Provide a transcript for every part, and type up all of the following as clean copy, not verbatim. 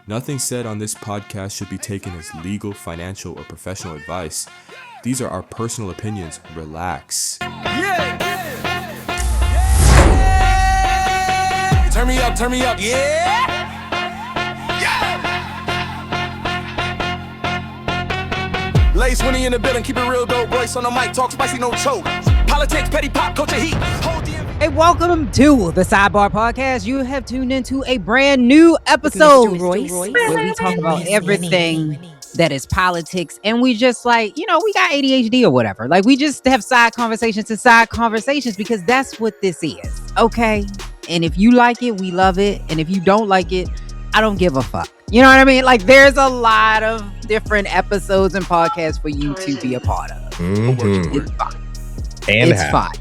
Nothing said on this podcast should be taken as legal, financial, or professional advice. These are our personal opinions. Relax. Turn me up, yeah! Leise when he in the building, keep it real dope. Royce on the mic, talk spicy, no choke. Politics, petty pop, culture heat. Hey, welcome to the Sidebar Podcast. You have tuned into a brand new episode, Royce, where we talk about everything that is politics, and we just we got ADHD or whatever. Like, we just have side conversations to side conversations because that's what this is, okay? And if you like it, we love it, and if you don't like it, I don't give a fuck. You know what I mean? Like, there's a lot of different episodes and podcasts for you to be a part of. Mm-hmm. It's fine. And it's fine.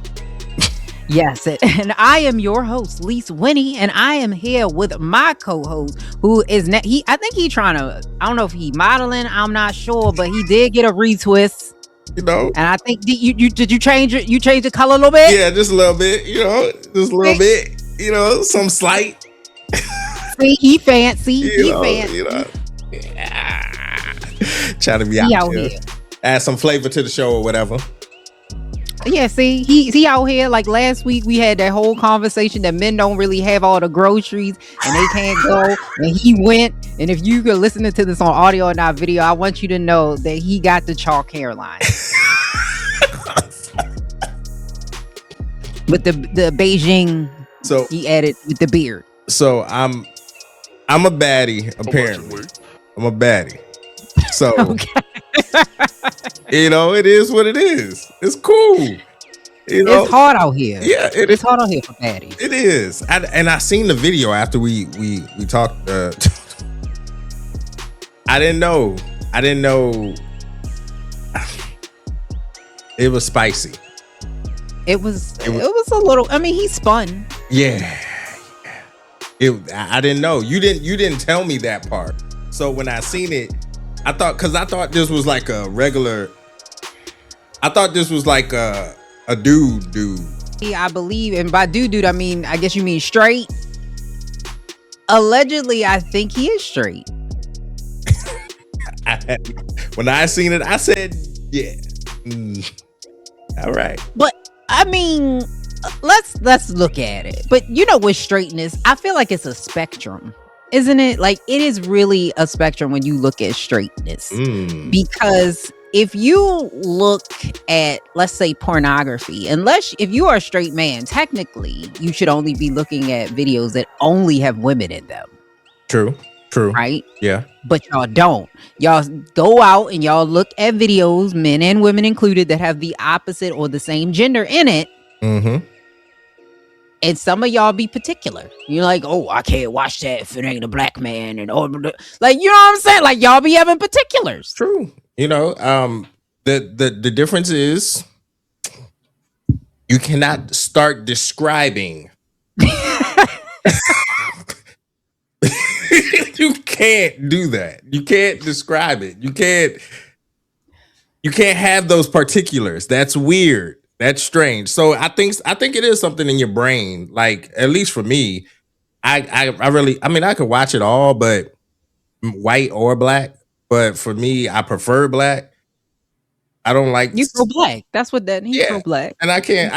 Yes, and I am your host, Leise Winnie, and I am here with my co-host, who is I think he trying to. I don't know if he modeling. I'm not sure, but he did get a retwist. You know, and I think did you change it? You changed the color a little bit? Yeah, just a little bit. You know, just a little bit. You know, some slight. See, he fancy. You know. Yeah. Trying to be out here. Add some flavor to the show or whatever. Yeah, see, he out here. Like last week, we had that whole conversation that men don't really have all the groceries and they can't go. And he went. And if you are listening to this on audio or not video, I want you to know that he got the chalk hairline with the Beijing. So he added with the beard. So I'm a baddie. Apparently, I'm a baddie. So. Okay. You know, it is what it is. It's cool. You know? It's hard out here. Yeah, it's hard out here for baddies. It is. I seen the video after we talked. I didn't know. It was spicy. It was a little. I mean, he spun. Yeah. I didn't know. You didn't tell me that part. So when I seen it. I thought this was like a regular. I thought this was like a dude. Yeah, I believe, and by dude, I mean, I guess you mean straight. Allegedly, I think he is straight. When I seen it, I said, yeah. All right. But I mean, let's look at it. But you know, with straightness, I feel like it's a spectrum. Isn't it? Like, it is really a spectrum when you look at straightness. Because if you look at, let's say, pornography, if you are a straight man, technically, you should only be looking at videos that only have women in them. True. Right? Yeah. But y'all don't. Y'all go out and y'all look at videos, men and women included, that have the opposite or the same gender in it. Mm-hmm. And some of y'all be particular. You're like, oh, I can't watch that if it ain't a black man. And like, you know what I'm saying? Like, y'all be having particulars. True. You know, the difference is you cannot start describing. You can't do that. You can't describe it. You can't have those particulars. That's weird. That's strange. So I think it is something in your brain. Like, at least for me, I could watch it all, but white or black. But for me, I prefer black. I don't like you pro black. That's what that means. Pro black. And I can't.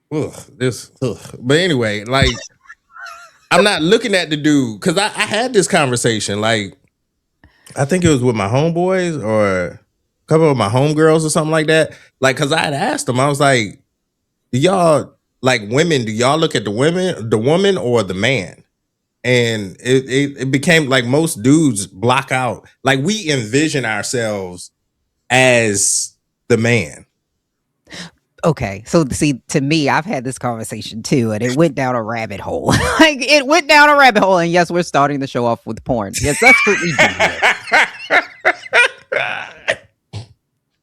But anyway, like, I'm not looking at the dude because I had this conversation. Like, I think it was with my homeboys or couple of my homegirls or something like that. Like, cause I had asked them, I was like, do y'all, like, women, do y'all look at the woman or the man? And it became like most dudes block out, like, we envision ourselves as the man. Okay, so see, to me, I've had this conversation too, and it went down a rabbit hole. Like, it went down a rabbit hole, and yes, we're starting the show off with porn. Yes, that's what we do here.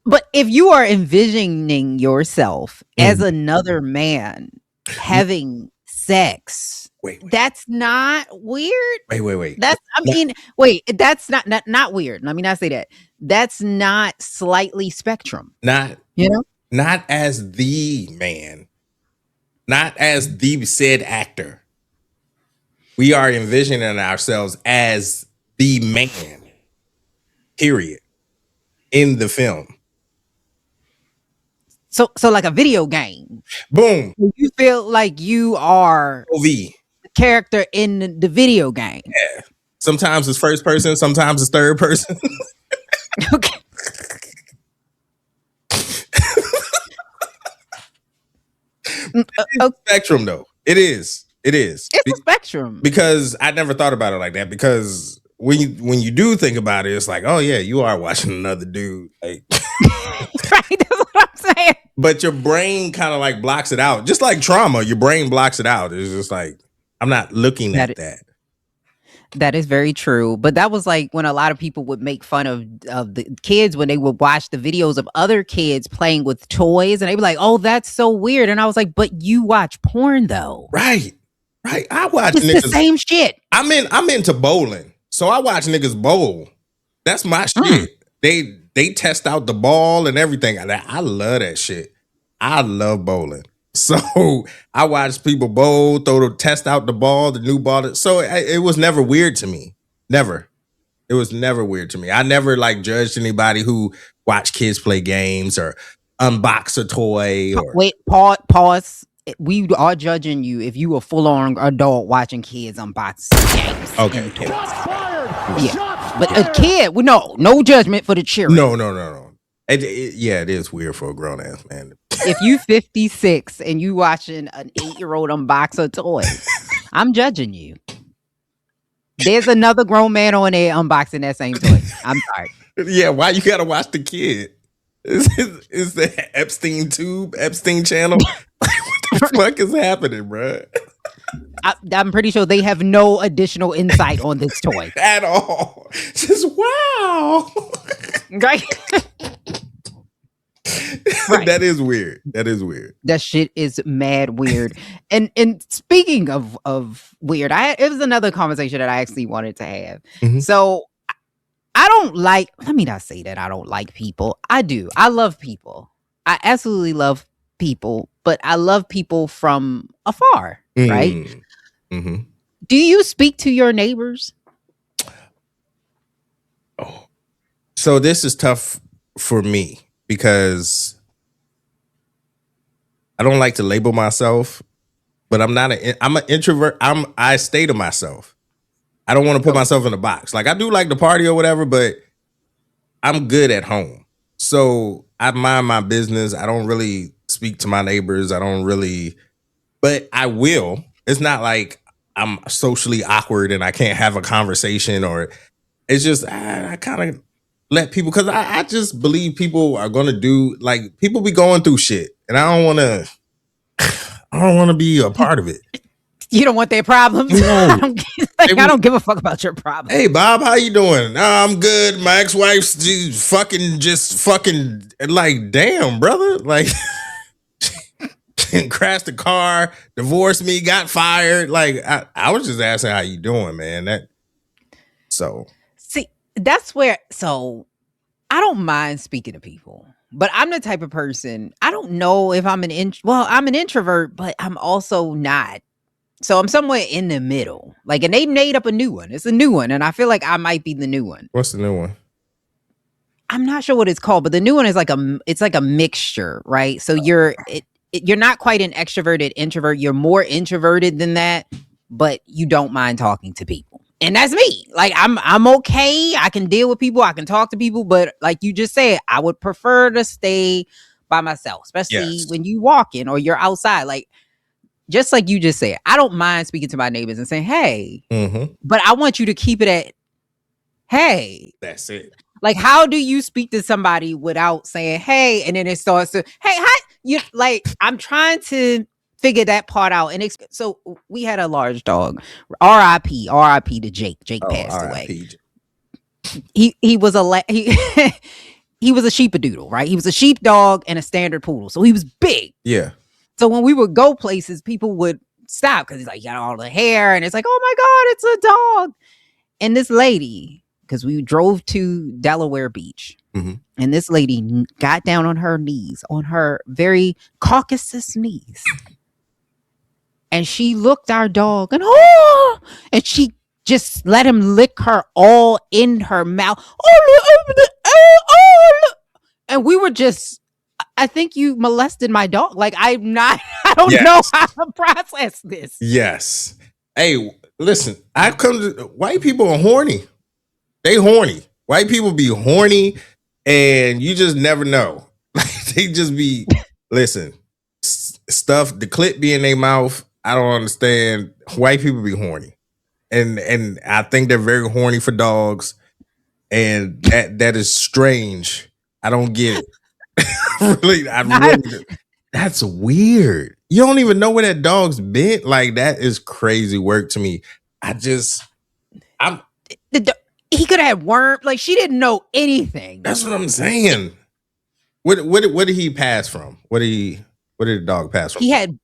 But if you are envisioning yourself as another man having sex, that's not weird. Wait. That's not weird. Let me not say that. That's not slightly spectrum. Not as the man, not as the said actor. we are envisioning ourselves as the man, period, in the film. So like a video game. Boom. You feel like you are OV. the character in the video game. Yeah. Sometimes it's first person, sometimes it's third person. Okay. Spectrum, though. It is. It's a spectrum. Because I never thought about it like that. Because when you do think about it, it's like, oh yeah, you are watching another dude. Like, right, that's what I'm saying. But your brain kind of like blocks it out. Just like trauma, your brain blocks it out. It's just like, I'm not looking at that. That is very true. But that was like when a lot of people would make fun of the kids when they would watch the videos of other kids playing with toys. And they'd be like, oh, that's so weird. And I was like, but you watch porn though. Right. I watch it's niggas. The same shit. I'm into bowling. So I watch niggas bowl. That's my shit. They test out the ball and everything. I love that shit. I love bowling. So I watch people bowl, test out the ball, the new ball. So it was never weird to me. Never. It was never weird to me. I never like judged anybody who watched kids play games or unbox a toy. Or wait, pause. We are judging you if you a full-on adult watching kids unbox games. Okay. Yeah. But a kid, no judgment for the children. No. It is weird for a grown ass man. If you 56 and you watching an 8-year-old unbox a toy, I'm judging you. There's another grown man on there unboxing that same toy. I'm sorry. Yeah, why you gotta watch the kid? Is the Epstein channel? What the fuck is happening, bro? I'm pretty sure they have no additional insight on this toy at all. Just wow. Right? Right. That is weird. That shit is mad weird. And speaking of weird, it was another conversation that I actually wanted to have. Mm-hmm. So I don't like, let me not say that I don't like people. I do. I love people. I absolutely love people, but I love people from afar, right? Mm-hmm. Do you speak to your neighbors? Oh. So this is tough for me because I don't like to label myself, but I'm an introvert. I stay to myself. I don't want to put myself in a box. Like I do like to party or whatever, but I'm good at home. So I mind my business. I don't really speak to my neighbors. But I will. It's not like I'm socially awkward and I can't have a conversation, or it's just, I kind of let people, because I just believe people are going to do, like, people be going through shit and I don't want to be a part of it. You don't want their problems? No. I don't give a fuck about your problems. Hey, Bob, how you doing? I'm good. My ex-wife's just fucking like, damn, brother. Like, crashed the car, divorced me, got fired. Like, I was just asking how you doing, man. See, that's where, so I don't mind speaking to people, but I'm the type of person, I don't know if I'm I'm an introvert, but I'm also not. So I'm somewhere in the middle. Like, and they made up a new one. It's a new one. And I feel like I might be the new one. What's the new one? I'm not sure what it's called, but the new one is like a mixture, right? So you're not quite an extroverted introvert. You're more introverted than that, but you don't mind talking to people. And that's me. Like, I'm okay. I can deal with people. I can talk to people. But like you just said, I would prefer to stay by myself, especially when you walking or you're outside. Like, just like you just said, I don't mind speaking to my neighbors and saying, hey, but I want you to keep it at, hey. That's it. Like, how do you speak to somebody without saying, hey, and then it starts to, hey, hi. You like, I'm trying to figure that part out. And so we had a large dog, R.I.P. to Jake. Jake passed away. He was he was a sheepadoodle, right? He was a sheepdog and a standard poodle. So he was big. Yeah. So when we would go places, people would stop because he's like, you got all the hair. And it's like, oh my God, it's a dog. And this lady, because we drove to Delaware Beach, and this lady got down on her knees, on her very Caucasus knees, and she looked our dog and she just let him lick her all in her mouth. And we were just, I think you molested my dog. Like, I don't know how to process this. Yes. Hey, listen, white people are horny. They horny. White people be horny and you just never know. They just be, listen, stuff, the clit be in their mouth. I don't understand. White people be horny. And I think they're very horny for dogs. And that is strange. I don't get it. Really, that's weird. You don't even know where that dog's been. Like, that is crazy work to me. He could have wormed. Like, she didn't know anything. That's what I'm saying. What did he pass from? What did the dog pass from? He had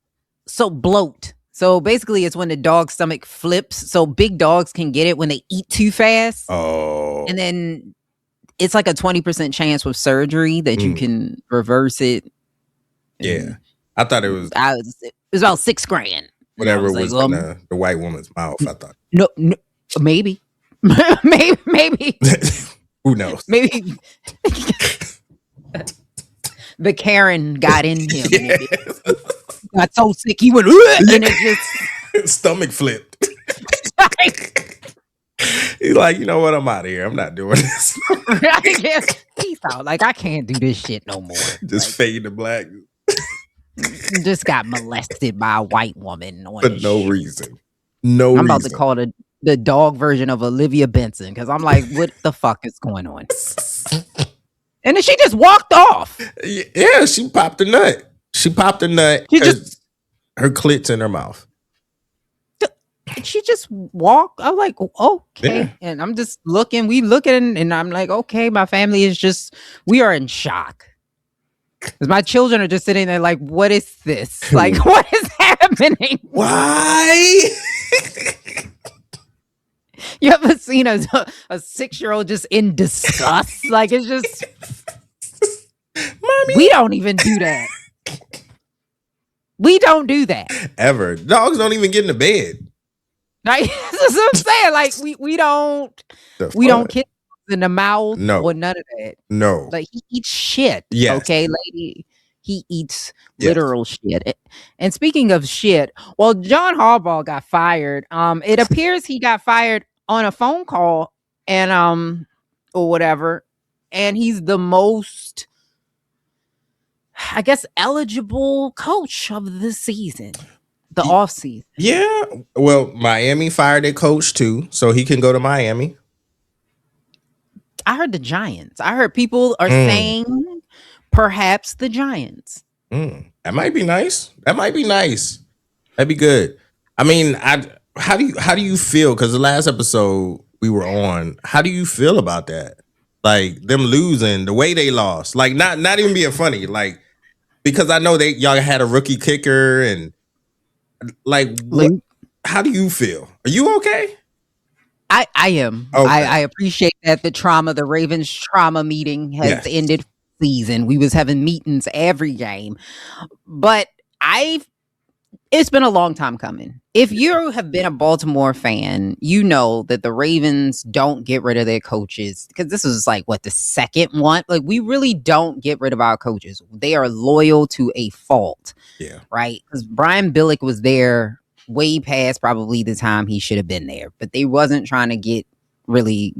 bloat. So basically, it's when the dog's stomach flips. So big dogs can get it when they eat too fast. Oh, and then it's like a 20% chance with surgery that you can reverse it. Yeah, I thought it was. It was about $6,000. Whatever was in the white woman's mouth. I thought. No, maybe. maybe. Who knows? Maybe the Karen got in him. Yeah. Got so sick he went and it just stomach flipped. He's like, you know what? I'm out of here. I'm not doing this. Peace out. Like, I can't do this shit no more. Just fade to black. Just got molested by a white woman for no reason. I'm about to call it the dog version of Olivia Benson because I'm like, what the fuck is going on? And then she just walked off. Yeah, she popped a nut. She popped a nut. Her clit's in her mouth. She just walked. I was like, okay. Yeah. And I'm just looking. We looking, and I'm like, okay, my family is just, we are in shock. Because my children are just sitting there like, what is this? Like, what is happening? Why? You ever seen a 6-year-old just in disgust? Like, it's just, Mommy. We don't even do that. We don't do that. Ever. Dogs don't even get into bed. Right? That's what I'm saying. Like, we don't kiss in the mouth or none of that. No. Like, he eats shit. Yes. Okay, lady. He eats literal shit. And speaking of shit, well, John Harbaugh got fired. It appears he got fired on a phone call and or whatever. And he's the most, I guess, eligible coach of the season. The off season. Yeah. Well, Miami fired their coach too, so he can go to Miami. I heard the Giants. I heard people are saying perhaps the Giants. That might be nice. That'd be good. I mean, how do you feel? Because the last episode we were on, how do you feel about that? Like them losing the way they lost, like not even being funny, like because I know y'all had a rookie kicker and like how do you feel? Are you okay? I am. Okay. I appreciate that the Ravens trauma meeting has ended season. We was having meetings every game, but it's been a long time coming. If you have been a Baltimore fan, you know that the Ravens don't get rid of their coaches because this is like the second one. Like, we really don't get rid of our coaches. They are loyal to a fault. Yeah. Right. Because Brian Billick was there way past probably the time he should have been there, but they wasn't trying to get rid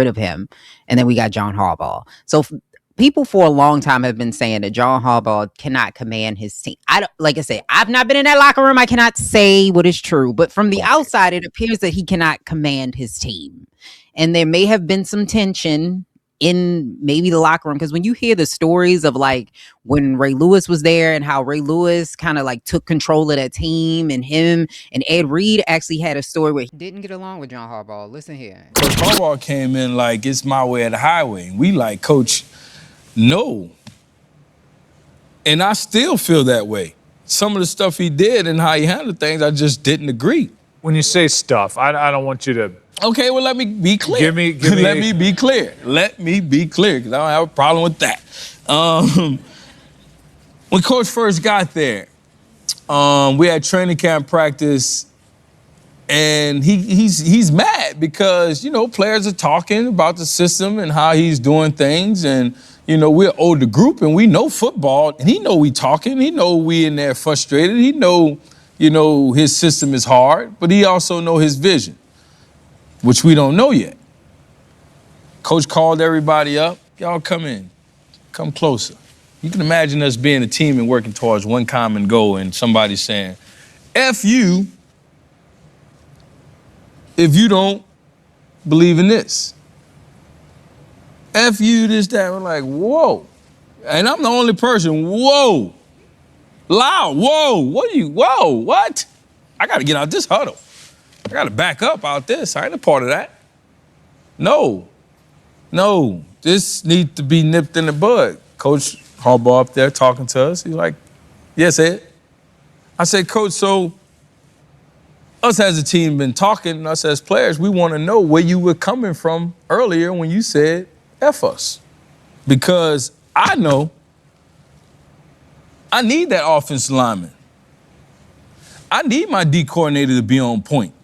of him. And then we got John Harbaugh. So people for a long time have been saying that John Harbaugh cannot command his team. Like I said, I've not been in that locker room. I cannot say what is true, but from the outside, it appears that he cannot command his team. And there may have been some tension in maybe the locker room, because when you hear the stories of like when Ray Lewis was there and how Ray Lewis kind of like took control of that team, and him and Ed Reed actually had a story where he didn't get along with John Harbaugh. Listen here. Coach Harbaugh came in like it's my way of the highway. We like, Coach, no. And I still feel that way. Some of the stuff he did and how he handled things, I just didn't agree. When you say stuff, I don't want you to... Okay, well, let me be clear. Give me Let me be clear. Let me be clear, because I don't have a problem with that. When Coach first got there, We had training camp practice, and he's mad because, players are talking about the system and how he's doing things, and, we're an older group and we know football, and he know we talking, he know we in there frustrated, he know, his system is hard, but he also know his vision, which we don't know yet. Coach called everybody up, y'all come closer. You can imagine us being a team and working towards one common goal, and somebody saying, F you if you don't believe in this. F you, this, that. We're like, whoa. And I'm the only person, whoa. Loud, whoa. What? I got to get out this huddle. I got to back up out this. I ain't a part of that. No, this needs to be nipped in the bud. Coach Harbaugh up there talking to us. He's like, yes, Ed. I said, Coach, so us as a team been talking, us as players, we want to know where you were coming from earlier when you said F us. Because I know I need that offensive lineman. I need my D coordinator to be on point.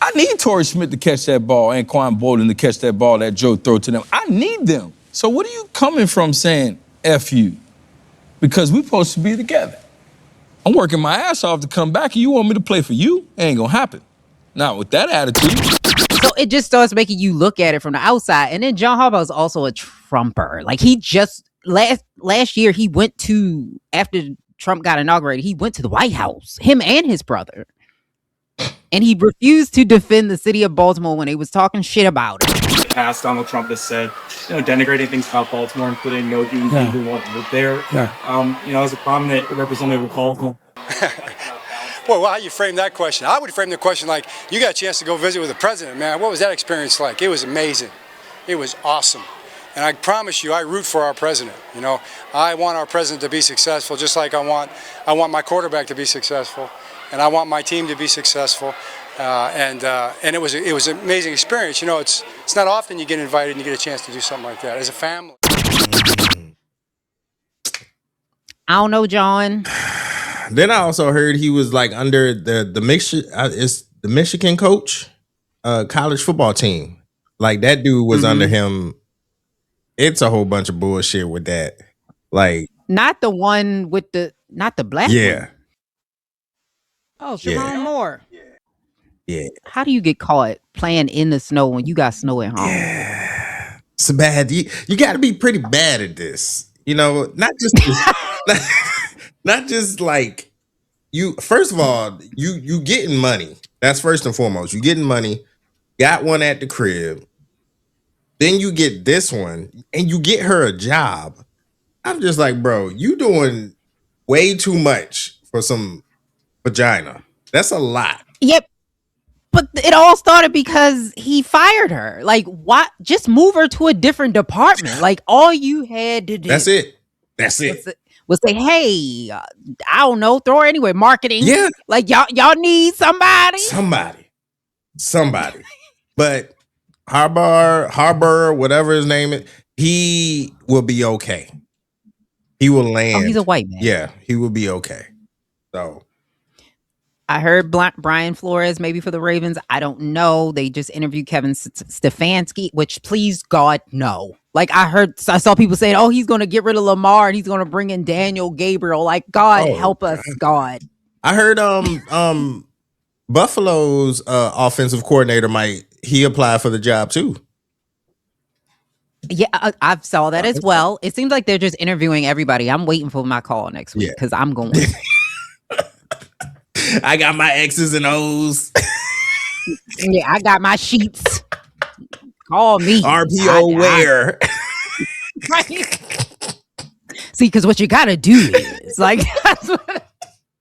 I need Torrey Smith to catch that ball and Quan Bolden to catch that ball that Joe throw to them. I need them. So what are you coming from saying F you? Because we're supposed to be together. I'm working my ass off to come back, and you want me to play for you? It ain't gonna happen. Not with that attitude. So it just starts making you look at it from the outside. And then John Harbaugh is also a Trumper. Like, he just last year he went to, after Trump got inaugurated, he went to the White House, him and his brother. And he refused to defend the city of Baltimore when they was talking shit about it. In the past, Donald Trump has said, denigrating things about Baltimore, including no Jews who want to live there. As a prominent representative of Baltimore. Well, how you frame that question? I would frame the question like, you got a chance to go visit with the president, man. What was that experience like? It was amazing. It was awesome. And I promise you, I root for our president. I want our president to be successful, just like I want my quarterback to be successful, and I want my team to be successful. And it was an amazing experience. It's not often you get invited and you get a chance to do something like that as a family. I don't know, John. Then I also heard he was like under the Michigan coach, college football team. Like, that dude was under him. It's a whole bunch of bullshit with that. Like, not the one with not the black one. Oh, Sharon Moore. Yeah. How do you get caught playing in the snow when you got snow at home? Yeah. It's bad. You got to be pretty bad at this. Not just like you. First of all, you getting money. That's first and foremost. You getting money. Got one at the crib. Then you get this one, and you get her a job. I'm just like, bro, you doing way too much for some vagina. That's a lot. Yep. But it all started because he fired her. Like, what? Just move her to a different department. Like, all you had to do. That's it. Was say, hey, I don't know, throw her anywhere. Marketing. Yeah. Like, y'all need somebody. Somebody. But Harbaugh, whatever his name is, he will be okay. He will land. Oh, he's a white man. Yeah, he will be okay. So I heard Brian Flores maybe for the Ravens. I don't know. They just interviewed Kevin Stefanski, which, please God, no. Like, I saw people saying, oh, he's going to get rid of Lamar and he's going to bring in Daniel Gabriel. Like, God, help us, God. I heard Buffalo's offensive coordinator he apply for the job too. Yeah, I saw that as well. It seems like they're just interviewing everybody. I'm waiting for my call next week because I'm going. I got my X's and O's. Yeah, I got my sheets. Call me. RPO where? Right. See, because what you got to do is like...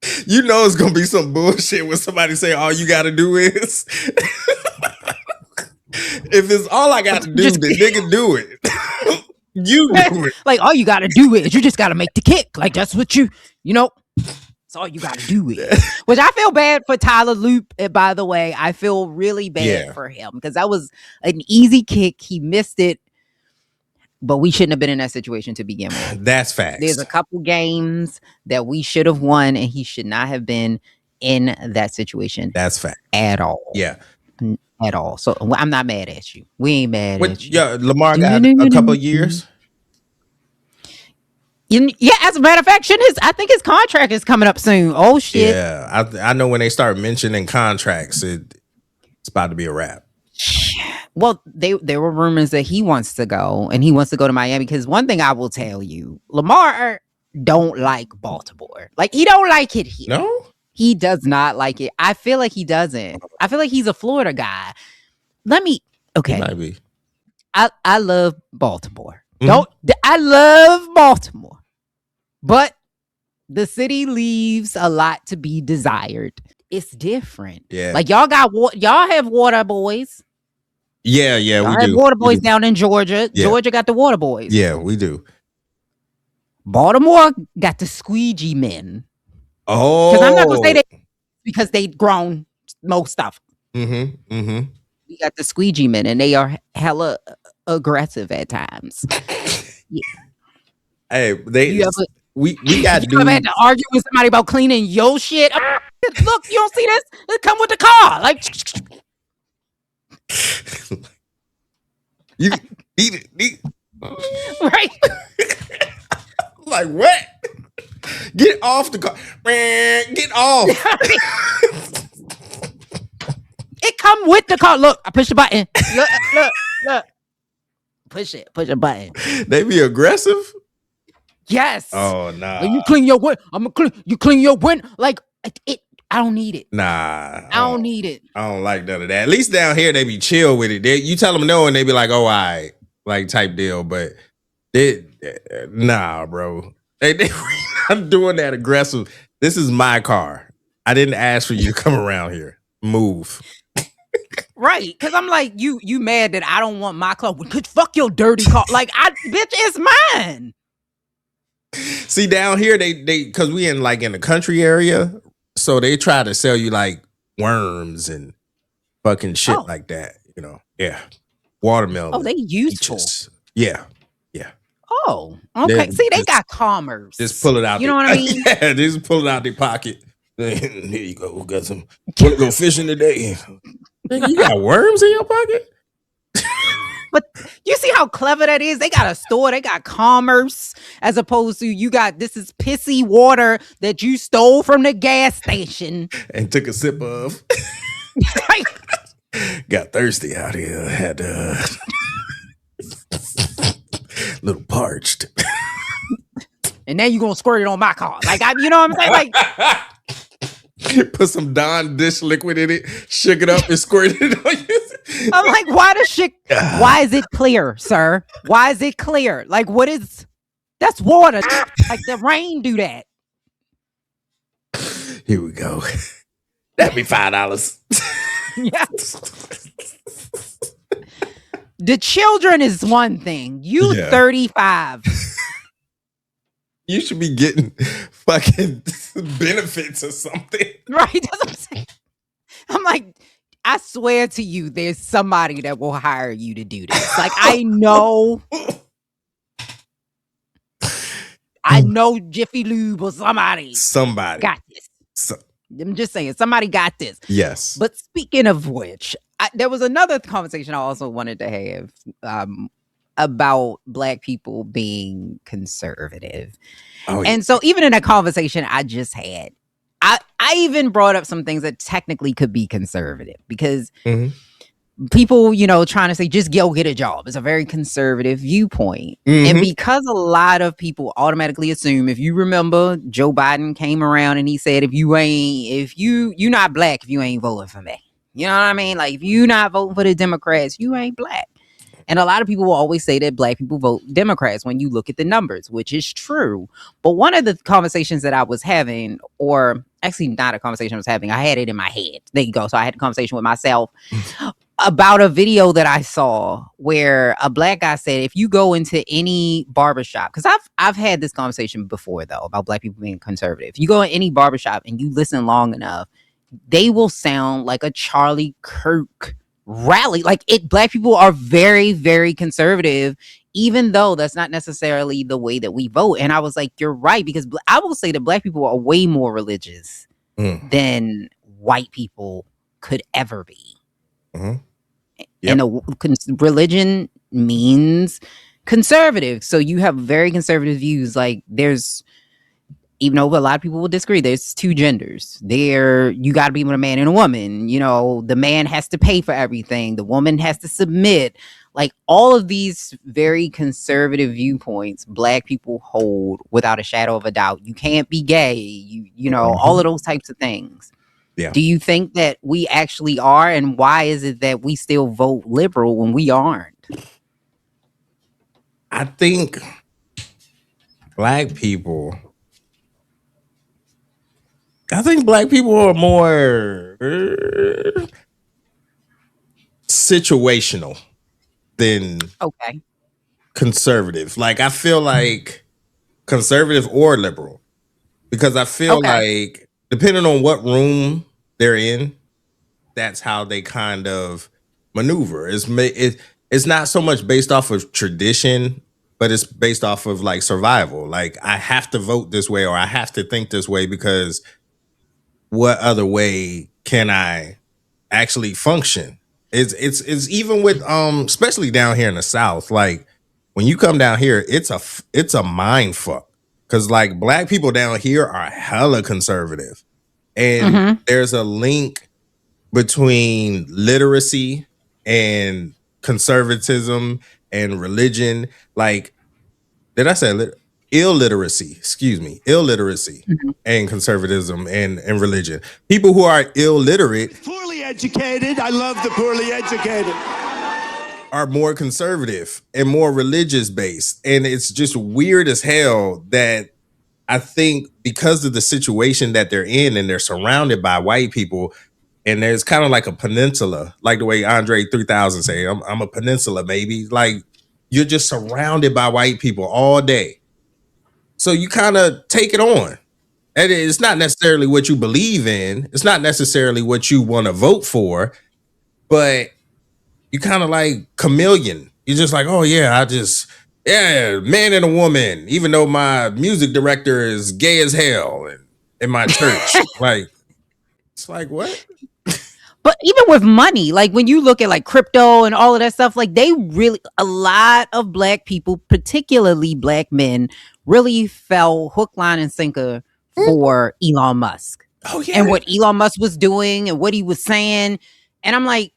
it's going to be some bullshit when somebody say all you got to do is... If it's all I got to do, then nigga do it. You do it. Like, all you got to do is you just got to make the kick. Like, that's what that's all you got to do is. Which I feel bad for Tyler Loop, by the way. I feel really bad for him because that was an easy kick. He missed it. But we shouldn't have been in that situation to begin with. That's facts. There's a couple games that we should have won, and he should not have been in that situation. That's fact. At all. Yeah. At all. So I'm not mad at you. We ain't mad at you. Yeah, Lamar got a couple years. Yeah, as a matter of fact, I think his contract is coming up soon. Oh shit. Yeah, I know when they start mentioning contracts, it's about to be a wrap. Well, there were rumors that he wants to go, and he wants to go to Miami, because one thing I will tell you, Lamar don't like Baltimore. Like, he don't like it here. No? He does not like it. I feel like he doesn't. I feel like he's a Florida guy. Okay. He might be. I love Baltimore. I love Baltimore. But the city leaves a lot to be desired. It's different. Yeah. Like, y'all have water boys. Yeah, Y'all we have do. water boys down in Georgia. Yeah. Georgia got the water boys. Yeah, we do. Baltimore got the squeegee men. Oh. Because I'm not going to say that because they've grown most stuff. Mm-hmm. We got the squeegee men, and they are hella aggressive at times. Yeah. Hey, we got you ever had to argue with somebody about cleaning your shit? Look, you don't see this? It come with the car. Like, you right? Like, what? Get off the car. Get off. It come with the car. Look, I push the button. Look. Push a button. They be aggressive? Yes. Oh, nah. Like, you clean your wind. You clean your wind. Like, I don't need it. Nah. I don't need it. I don't like none of that. At least down here, they be chill with it. You tell them no, and they be like, oh, all right. Like, type deal. But nah, bro. They not doing that aggressive. This is my car. I didn't ask for you to come around here. Move. Right, because I'm like, you mad that I don't want my car? Cause fuck your dirty car. Like, bitch, it's mine. See, down here, they because we in the country area, so they try to sell you like worms and fucking shit like that. You know, yeah, watermelon. Oh, they useful. Peaches. Yeah. Oh, okay. See, they got commerce. Just pull it out. You know what I mean? Yeah, just pull it out their pocket. Here you go. We got some. Want to go fishing today? You got worms in your pocket? But you see how clever that is? They got a store, they got commerce, as opposed to this is pissy water that you stole from the gas station. And took a sip of. Got thirsty out here. Had little parched. And now you gonna squirt it on my car. Like, you know what I'm saying? Like, put some Dawn dish liquid in it, shook it up, and squirted it on you. I'm like, why is it clear, sir? Why is it clear? Like, that's water. Like, the rain do that. Here we go. That'd be $5. Yeah. The children is one thing. You 35. You should be getting fucking benefits or something. Right? That's what I'm saying. I'm like, I swear to you, there's somebody that will hire you to do this. Like, I know Jiffy Lube or somebody got this. I'm just saying, somebody got this. Yes. But speaking of which, there was another conversation I also wanted to have about Black people being conservative. Oh, yeah. And so even in that conversation I just had, I even brought up some things that technically could be conservative, because people, trying to say just go get a job is a very conservative viewpoint. And because a lot of people automatically assume, if you remember, Joe Biden came around and he said, if you're not Black, if you ain't voting for me. You know what I mean? Like, if you not voting for the Democrats, you ain't Black. And a lot of people will always say that Black people vote Democrats when you look at the numbers, which is true. But one of the conversations that I was having, or actually not a conversation I was having, I had it in my head. There you go. So I had a conversation with myself about a video that I saw where a Black guy said, if you go into any barbershop, because I've had this conversation before, though, about Black people being conservative. If you go in any barbershop and you listen long enough, they will sound like a Charlie Kirk rally. Like, Black people are very, very conservative even though that's not necessarily the way that we vote. And I was like, you're right, because I will say that Black people are way more religious than white people could ever be. Yep. And religion means conservative. So you have very conservative views. Like there's, even though a lot of people will disagree, there's two genders. You got to be with a man and a woman. You know, the man has to pay for everything. The woman has to submit. Like all of these very conservative viewpoints, Black people hold without a shadow of a doubt. You can't be gay. You know, all of those types of things. Yeah. Do you think that we actually are? And why is it that we still vote liberal when we aren't? I think Black people are more situational than conservative. Like I feel like conservative or liberal, because I feel like depending on what room they're in, that's how they kind of maneuver. It's not so much based off of tradition, but it's based off of like survival. Like I have to vote this way or I have to think this way, because what other way can I actually function? It's even with especially down here in the South. Like when you come down here, it's a mind fuck, because like Black people down here are hella conservative, and there's a link between literacy and conservatism and religion. Like, did I say illiteracy? Excuse me, illiteracy and conservatism and religion. People who are illiterate, poorly educated, I love the poorly educated, are more conservative and more religious based. And it's just weird as hell that I think because of the situation that they're in and they're surrounded by white people, and there's kind of like a peninsula, like the way Andre 3000 say, I'm a peninsula, maybe. Like you're just surrounded by white people all day. So you kind of take it on. And it's not necessarily what you believe in. It's not necessarily what you want to vote for, but you kind of like chameleon. You're just like, oh yeah, man and a woman, even though my music director is gay as hell in my church. Like, it's like, what? But even with money, like when you look at like crypto and all of that stuff, like a lot of Black people, particularly Black men, really fell hook, line, and sinker for Elon Musk. Oh yeah. And what Elon Musk was doing and what he was saying. And I'm like,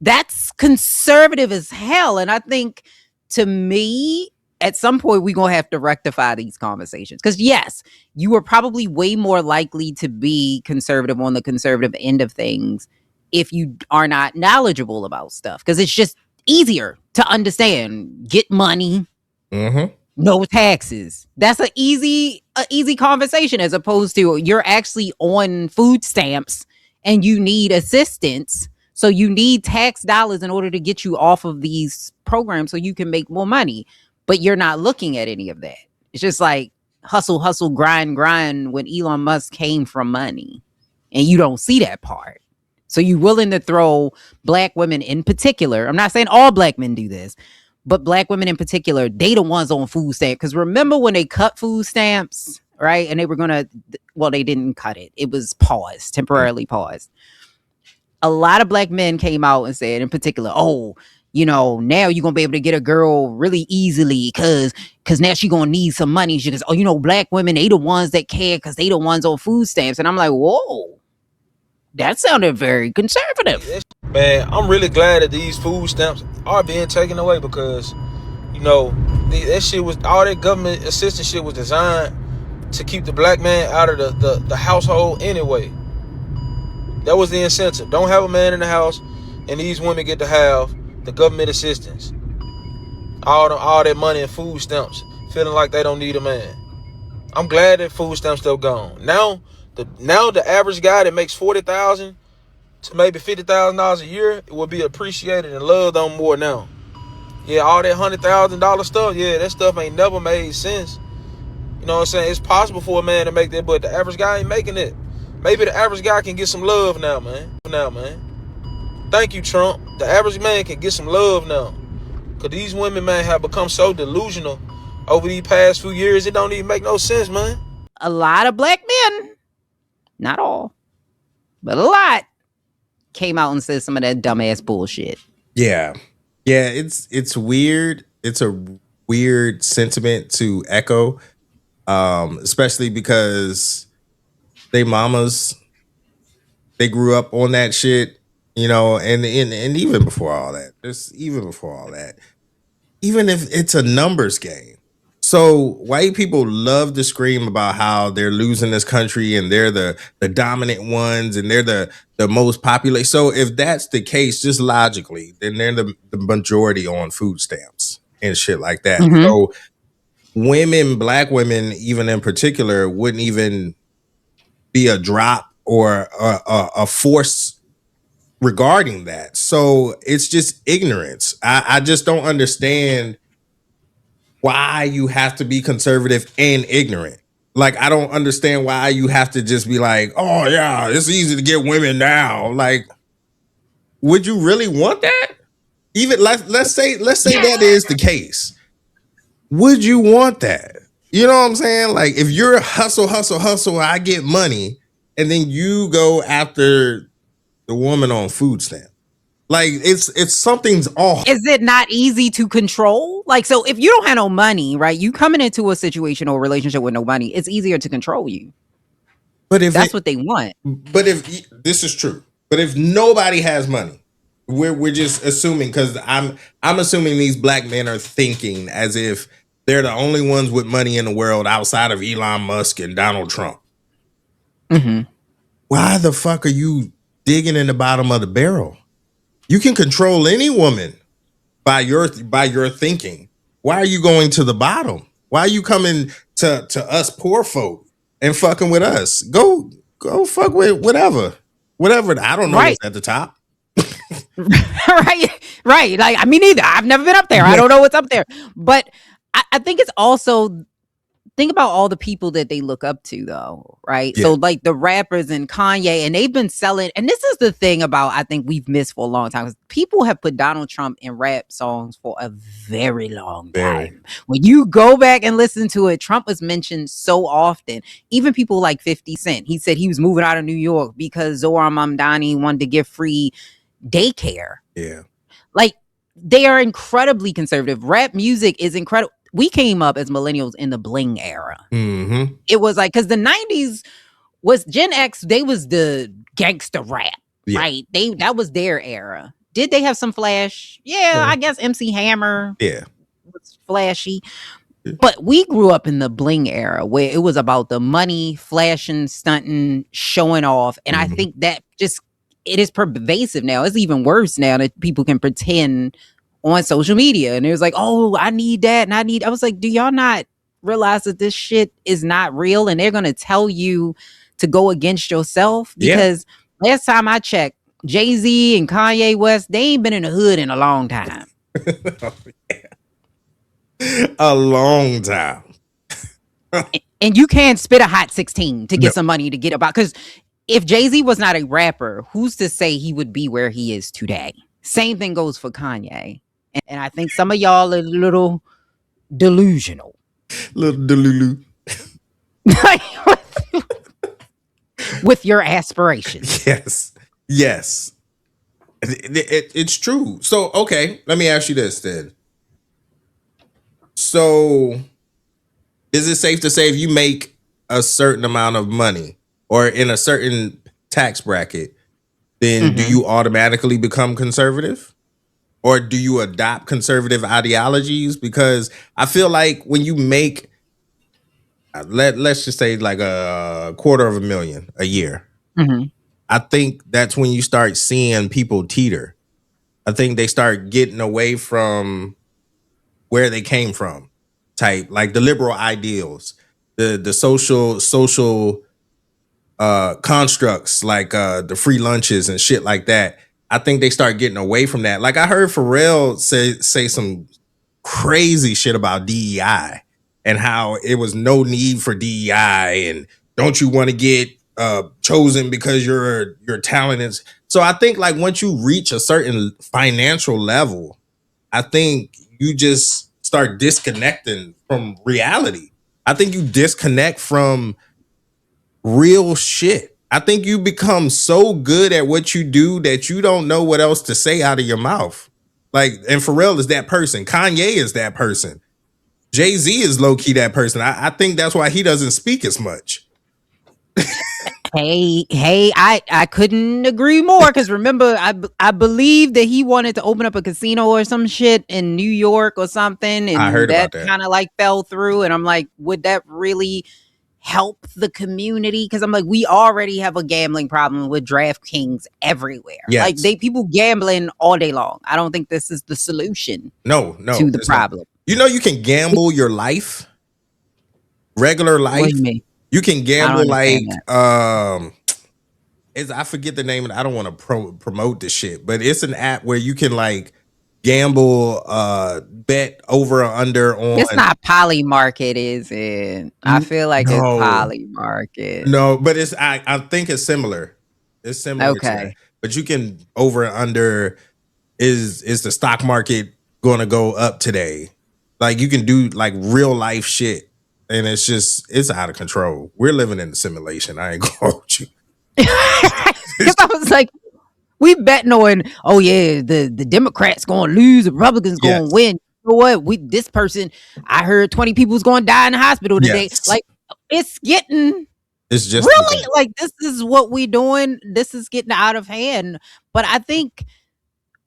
that's conservative as hell. And I think, to me, at some point we're going to have to rectify these conversations. Because yes, you are probably way more likely to be conservative on the conservative end of things if you are not knowledgeable about stuff. Because it's just easier to understand. Get money, no taxes. That's an easy conversation, as opposed to you're actually on food stamps and you need assistance. So you need tax dollars in order to get you off of these programs so you can make more money. But you're not looking at any of that. It's just like hustle, hustle, grind, grind when Elon Musk came from money. And you don't see that part. So you're willing to throw Black women in particular. I'm not saying all Black men do this, but Black women in particular, they the ones on food stamps. Because remember when they cut food stamps, right? And they were they didn't cut it. It was paused, temporarily paused. A lot of Black men came out and said, in particular, now you're going to be able to get a girl really easily because now she's going to need some money. She goes, Black women, they the ones that care because they the ones on food stamps. And I'm like, whoa, that sounded very conservative. Man, I'm really glad that these food stamps are being taken away because, that shit was, all that government assistance shit was designed to keep the Black man out of the household anyway. That was the incentive. Don't have a man in the house, and these women get to have the government assistance. All that money and food stamps, feeling like they don't need a man. I'm glad that food stamps still gone. Now the average guy that makes $40,000 to maybe $50,000 a year, it will be appreciated and loved on more now. Yeah, all that $100,000 stuff, yeah, that stuff ain't never made sense. You know what I'm saying? It's possible for a man to make that, but the average guy ain't making it. Maybe the average guy can get some love now, man. Thank you, Trump. The average man can get some love now. Cause these women, man, have become so delusional over these past few years. It don't even make no sense, man. A lot of black men, not all, but a lot, came out and said some of that dumbass bullshit. Yeah. It's weird. It's a weird sentiment to echo, especially because they mamas, they grew up on that shit, and even before all that, even if it's a numbers game. So white people love to scream about how they're losing this country and they're the dominant ones and they're the most popular. So if that's the case, just logically, then they're the majority on food stamps and shit like that. Mhm. So black women, even in particular, wouldn't even be a drop or a force regarding that. So it's just ignorance. I just don't understand why you have to be conservative and ignorant. Like, I don't understand why you have to just be like, oh yeah, it's easy to get women now. Like, would you really want that? Even let's say that is the case. Would you want that? You know what I'm saying? Like, if you're hustle, I get money, and then you go after the woman on food stamp. Like, it's something's off. Is it not easy to control? Like, so if you don't have no money, right? You coming into a situation or a relationship with no money, it's easier to control you. But if that's what they want. But if this is true, but if nobody has money, we're just assuming, because I'm assuming these black men are thinking as if they're the only ones with money in the world outside of Elon Musk and Donald Trump. Mm-hmm. Why the fuck are you digging in the bottom of the barrel? You can control any woman by your thinking. Why are you going to the bottom? Why are you coming to us poor folk and fucking with us? Go fuck with whatever. I don't know what's at the top. right. Like, I mean, neither. I've never been up there. I don't know what's up there. But I think it's also, think about all the people that they look up to, though, right? Yeah. So, like the rappers and Kanye, and they've been selling. And this is the thing about, I think we've missed for a long time, because people have put Donald Trump in rap songs for a very long time. When you go back and listen to it, Trump was mentioned so often. Even people like 50 Cent. He said he was moving out of New York because Zohar Mamdani wanted to give free daycare. Yeah. Like, they are incredibly conservative. Rap music is incredible. We came up as millennials in the bling era. Mm-hmm. It was like, because the 90s was Gen X, they was the gangster rap, right? That was their era. Did they have some flash? Yeah, I guess MC Hammer was flashy. But we grew up in the bling era where it was about the money, flashing, stunting, showing off. And I think that it is pervasive now. It's even worse now that people can pretend on social media. And it was like, oh, I need that. And I was like, do y'all not realize that this shit is not real? And they're going to tell you to go against yourself? Because last time I checked, Jay-Z and Kanye West, they ain't been in the hood in a long time. A long time. And you can't spit a hot 16 to get some money to get about. Because if Jay-Z was not a rapper, who's to say he would be where he is today? Same thing goes for Kanye. And I think some of y'all are a little delusional. With your aspirations. Yes. It's true. So, okay, let me ask you this then. So, is it safe to say if you make a certain amount of money or in a certain tax bracket, then do you automatically become conservative? Or do you adopt conservative ideologies? Because I feel like when you make, let's just say like $250,000 a year, I think that's when you start seeing people teeter. I think they start getting away from where they came from, type, like the liberal ideals, the social constructs, like the free lunches and shit like that. I think they start getting away from that. Like, I heard Pharrell say some crazy shit about DEI and how it was no need for DEI, and don't you want to get chosen because your talent is. So I think, like, once you reach a certain financial level, I think you just start disconnecting from reality. I think you disconnect from real shit. I think you become so good at what you do that you don't know what else to say out of your mouth. Like, and Pharrell is that person. Kanye is that person. Jay-Z is low-key that person. I think that's why he doesn't speak as much. Hey, I couldn't agree more, because remember, I believe that he wanted to open up a casino or some shit in New York or something, and I heard about that. kind of like fell through. And I'm like, would that really help the community? Because I'm like, we already have a gambling problem with DraftKings everywhere. Yes. Like, people gambling all day long. I don't think this is the solution. No, to the problem. Not. You know, you can gamble your life, regular life. What do you mean? You can gamble like that. I forget the name, and I don't want to promote the shit, but it's an app where you can like gamble, bet over or under on. It's not Polymarket, is it? I feel like it's Polymarket. No, but it's I think it's similar. It's similar. Okay. To that. But you can over and under is the stock market going to go up today? Like, you can do like real life shit, and it's out of control. We're living in a simulation. I ain't gonna hold you. Because I was like, we betting on, oh yeah, the Democrats gonna lose, the Republicans gonna win. You know what? This person, I heard 20 people's gonna die in the hospital today. Yes. Like, it's just really like, this is what we doing. This is getting out of hand. But I think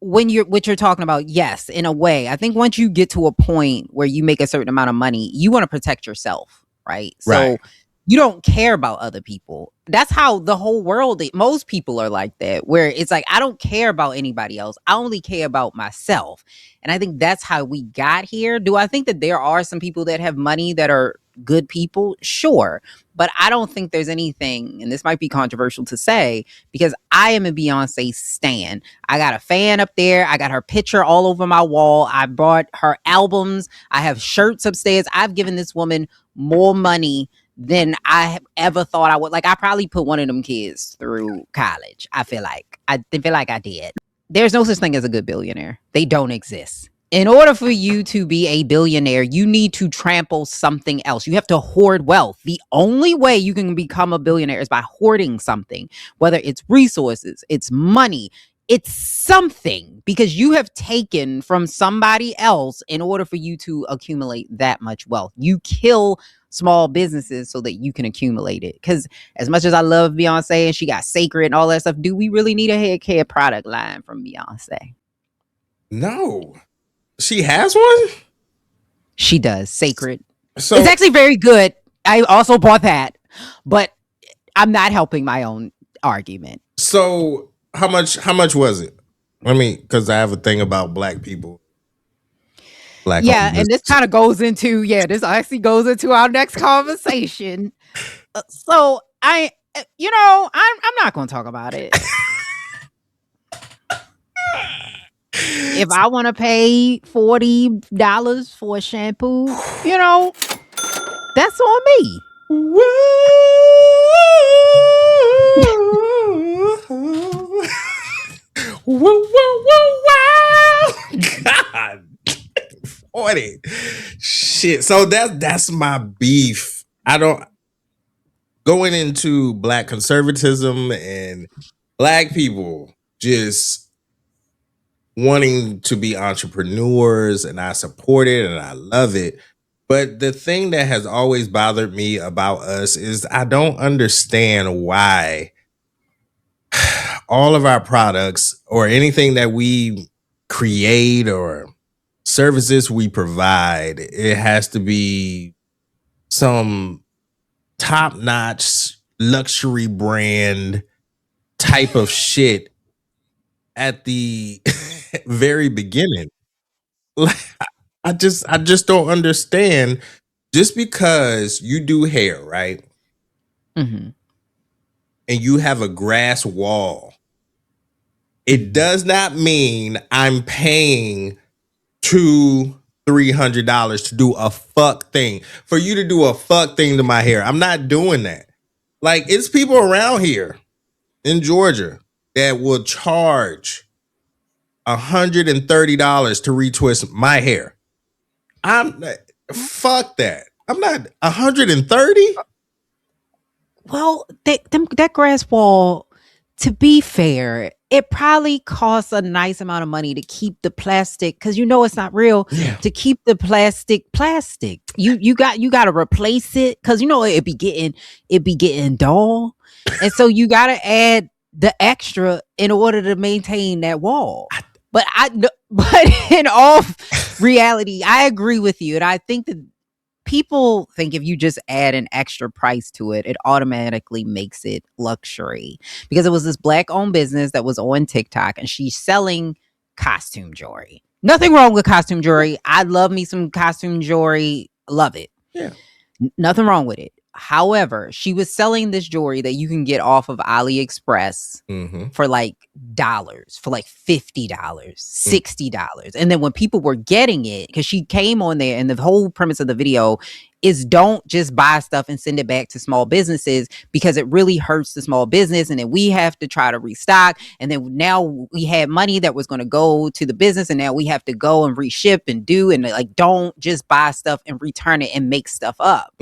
what you're talking about, yes, in a way, I think once you get to a point where you make a certain amount of money, you want to protect yourself, right? So you don't care about other people. That's how the whole world, most people are like that, where it's like, I don't care about anybody else. I only care about myself. And I think that's how we got here. Do I think that there are some people that have money that are good people? Sure. But I don't think there's anything, and this might be controversial to say, because I am a Beyonce stan. I got a fan up there. I got her picture all over my wall. I bought her albums. I have shirts upstairs. I've given this woman more money than I have ever thought I would. Like, I probably put one of them kids through college. I feel like I did. There's no such thing as a good billionaire. They don't exist. In order for you to be a billionaire, you need to trample something else. You have to hoard wealth. The only way you can become a billionaire is by hoarding something, whether it's resources, it's money, it's something, because you have taken from somebody else in order for you to accumulate that much wealth. You kill small businesses so that you can accumulate it. Because as much as I love Beyonce and she got Sacred and all that stuff, do we really need a hair care product line from Beyonce? No. She has one? She does. Sacred. So it's actually very good. I also bought that, but I'm not helping my own argument. So how much was it? I mean, because I have a thing about black people. And this kind of goes into, this actually goes into our next conversation. So I'm not going to talk about it. If I want to pay $40 for a shampoo, that's on me. God. 40. Shit. So that's my beef. I don't going into black conservatism and black people just wanting to be entrepreneurs, and I support it and I love it. But the thing that has always bothered me about us is I don't understand why all of our products or anything that we create or services we provide, it has to be some top-notch luxury brand type of shit at the very beginning. I just don't understand. Just because you do hair, right? Mm-hmm. And you have a grass wall, it does not mean I'm paying $200-$300 to do a fuck thing. For you to do a fuck thing to my hair, I'm not doing that. Like, it's people around here in Georgia that will charge $130 to retwist my hair. Fuck that. I'm not 130. Well, that grass wall, to be fair, it probably costs a nice amount of money to keep the plastic, because it's not real. Yeah. To keep the plastic. You got to replace it, because it be getting dull, and so you got to add the extra in order to maintain that wall. But in all reality, I agree with you, and I think that people think if you just add an extra price to it, it automatically makes it luxury. Because it was this Black-owned business that was on TikTok, and she's selling costume jewelry. Nothing wrong with costume jewelry. I love me some costume jewelry. Love it. Yeah. Nothing wrong with it. However, she was selling this jewelry that you can get off of AliExpress for like dollars, for like $50, $60. And then when people were getting it, because she came on there, and the whole premise of the video is don't just buy stuff and send it back to small businesses, because it really hurts the small business, and then we have to try to restock, and then now we had money that was going to go to the business, and now we have to go and reship and do, and like, don't just buy stuff and return it and make stuff up.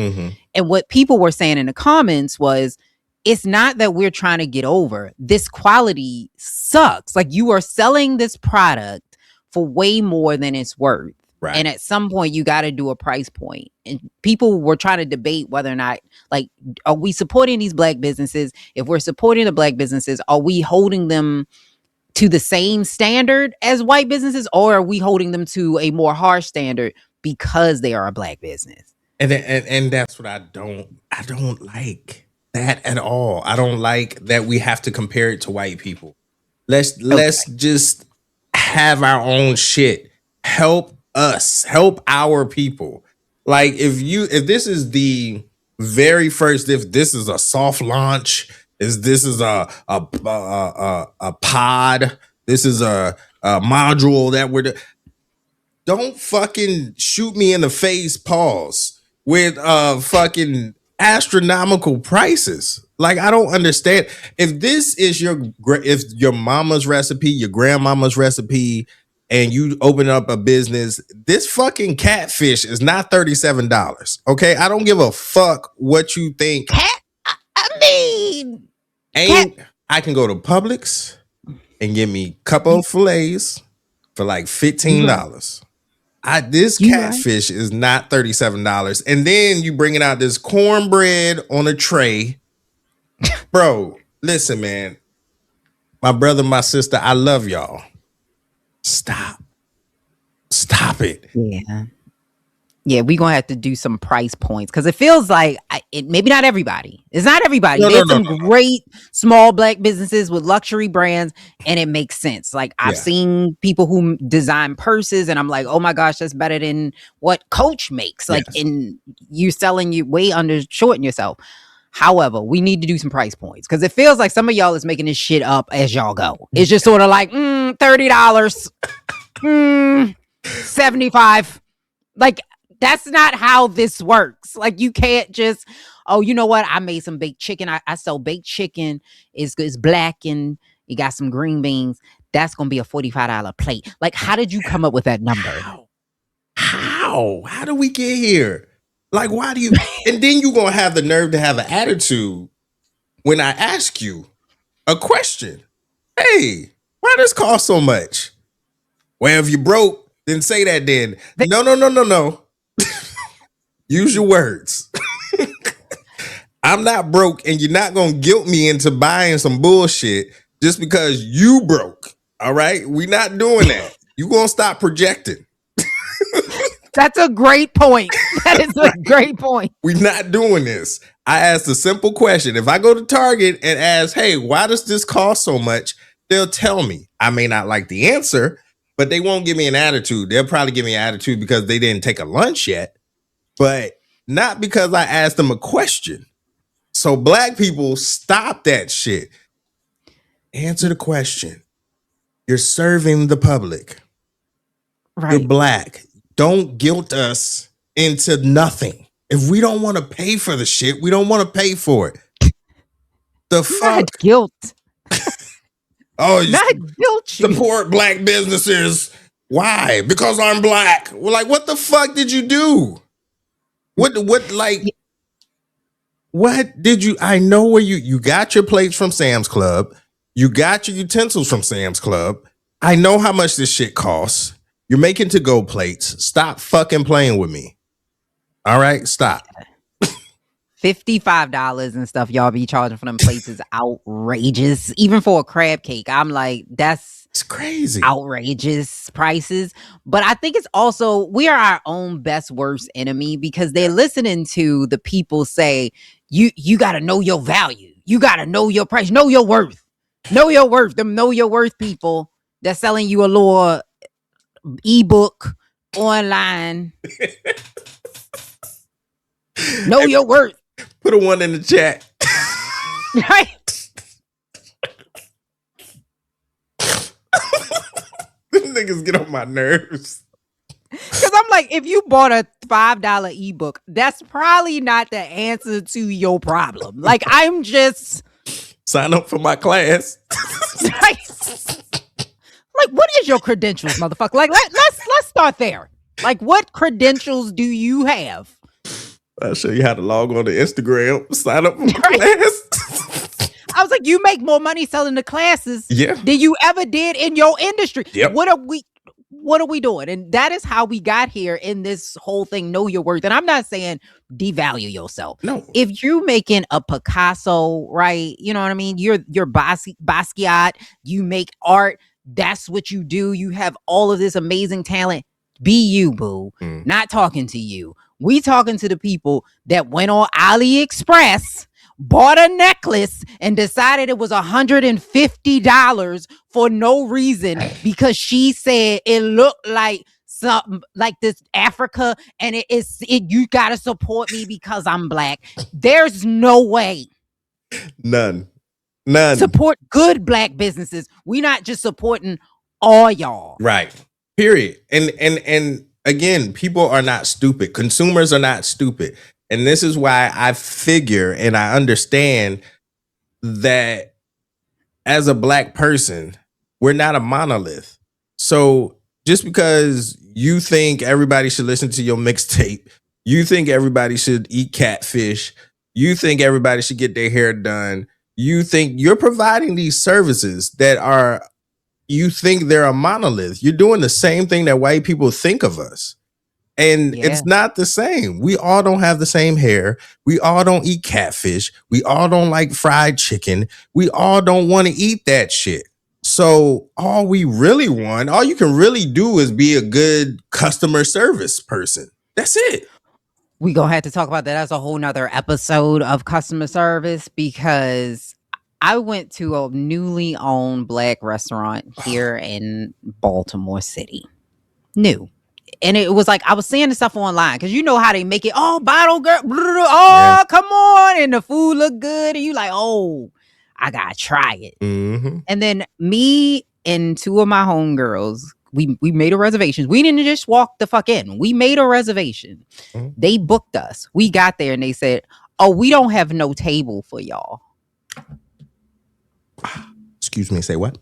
And what people were saying in the comments was, it's not that we're trying to get over. This quality sucks. Like, you are selling this product for way more than it's worth. Right. And at some point, you got to do a price point. And people were trying to debate whether or not, like, are we supporting these Black businesses? If we're supporting the Black businesses, are we holding them to the same standard as white businesses, or are we holding them to a more harsh standard because they are a Black business? And that's what I don't like that at all. I don't like that we have to compare it to white people. Let's just have our own shit. Help us, help our people. Like, if this is the very first, if this is a soft launch, this is a pod, this is a module that don't fucking shoot me in the face, pause, with fucking astronomical prices. Like, I don't understand. If this is your mama's recipe, your grandmama's recipe, and you open up a business, this fucking catfish is not $37. Okay, I don't give a fuck what you think. I can go to Publix and get me a couple of fillets for like $15. This catfish is not $37. And then you bringing out this cornbread on a tray. Bro, listen, man. My brother, my sister, I love y'all. Stop it. Yeah, we're gonna have to do some price points, because it feels like maybe not everybody. It's not everybody. There's some great small Black businesses with luxury brands, and it makes sense. Like, I've seen people who design purses, and I'm like, oh my gosh, that's better than what Coach makes. Like, and you selling you way undershorting yourself. However, we need to do some price points, because it feels like some of y'all is making this shit up as y'all go. It's just sort of like $30, $75. Like, that's not how this works. Like, you can't just, oh, you know what? I made some baked chicken. I sell baked chicken. It's Black, and you got some green beans. That's gonna be a $45 plate. Like, how did you come up with that number? How do we get here? Like, why do you? And then you gonna have the nerve to have an attitude when I ask you a question. Hey, why does this cost so much? Well, if you broke, then say that then. No. Use your words. I'm not broke, and you're not gonna guilt me into buying some bullshit just because you broke. All right? We're not doing that. You gonna stop projecting. That's a great point. That is a great point. We're not doing this. I asked a simple question. If I go to Target and ask, hey, why does this cost so much? They'll tell me. I may not like the answer, but they won't give me an attitude. They'll probably give me an attitude because they didn't take a lunch yet, but not because I asked them a question. So Black people, stop that shit. Answer the question. You're serving the public. Right. You're Black. Don't guilt us into nothing. If we don't want to pay for the shit, we don't want to pay for it. The fuck? Guilt. Oh, Not guilt you. support black businesses. Why? Because I'm black. Well, like, what the fuck did you do? What did you? I know where you got your plates from Sam's Club. You got your utensils from Sam's Club. I know how much this shit costs. You're making to-go plates. Stop fucking playing with me. All right, stop. $55 and stuff y'all be charging for them plates is outrageous. Even for a crab cake, I'm like, it's crazy. Outrageous prices. But I think it's also, we are our own best worst enemy, because they're listening to the people say, you got to know your value. You got to know your price. Know your worth. Know your worth. Them know your worth people that's selling you a little ebook online. Know your worth. Put a 1 in the chat. Right? Them niggas get on my nerves. Because I'm like, if you bought a $5 ebook, that's probably not the answer to your problem. Like, I'm just sign up for my class. Like, what is your credentials, motherfucker? Like, let's start there. Like, what credentials do you have? I'll show you how to log on to Instagram. Sign up for my class. I was like, you make more money selling the classes than you ever did in your industry. Yep. What are we doing? And that is how we got here in this whole thing. Know your worth. And I'm not saying devalue yourself. No. If you're making a Picasso, right? You know what I mean? You're Basquiat. You make art. That's what you do. You have all of this amazing talent. Be you, boo. Not talking to you. We talking to the people that went on AliExpress, bought a necklace, and decided it was $150 for no reason, because she said it looked like something like this Africa, and you gotta support me because I'm black. There's no way. None. Support good black businesses. We're not just supporting all y'all. Right. Period. And again, people are not stupid. Consumers are not stupid. And this is why I figure and I understand that as a black person, we're not a monolith. So just because you think everybody should listen to your mixtape, you think everybody should eat catfish, you think everybody should get their hair done, you think you're providing these services that are, you think they're a monolith. You're doing the same thing that white people think of us. And it's not the same. We all don't have the same hair. We all don't eat catfish. We all don't like fried chicken. We all don't want to eat that shit. So all we really want, all you can really do is be a good customer service person. That's it. We gonna have to talk about that. That's a whole nother episode of customer service, because I went to a newly owned black restaurant here in Baltimore City. New. And it was like, I was seeing the stuff online, because you know how they make it. Oh, bottle girl. Oh, come on. And the food look good. And you like, oh, I got to try it. Mm-hmm. And then me and two of my homegirls, we made a reservation. We didn't just walk the fuck in. We made a reservation. Mm-hmm. They booked us. We got there and they said, oh, we don't have no table for y'all. Excuse me, say what?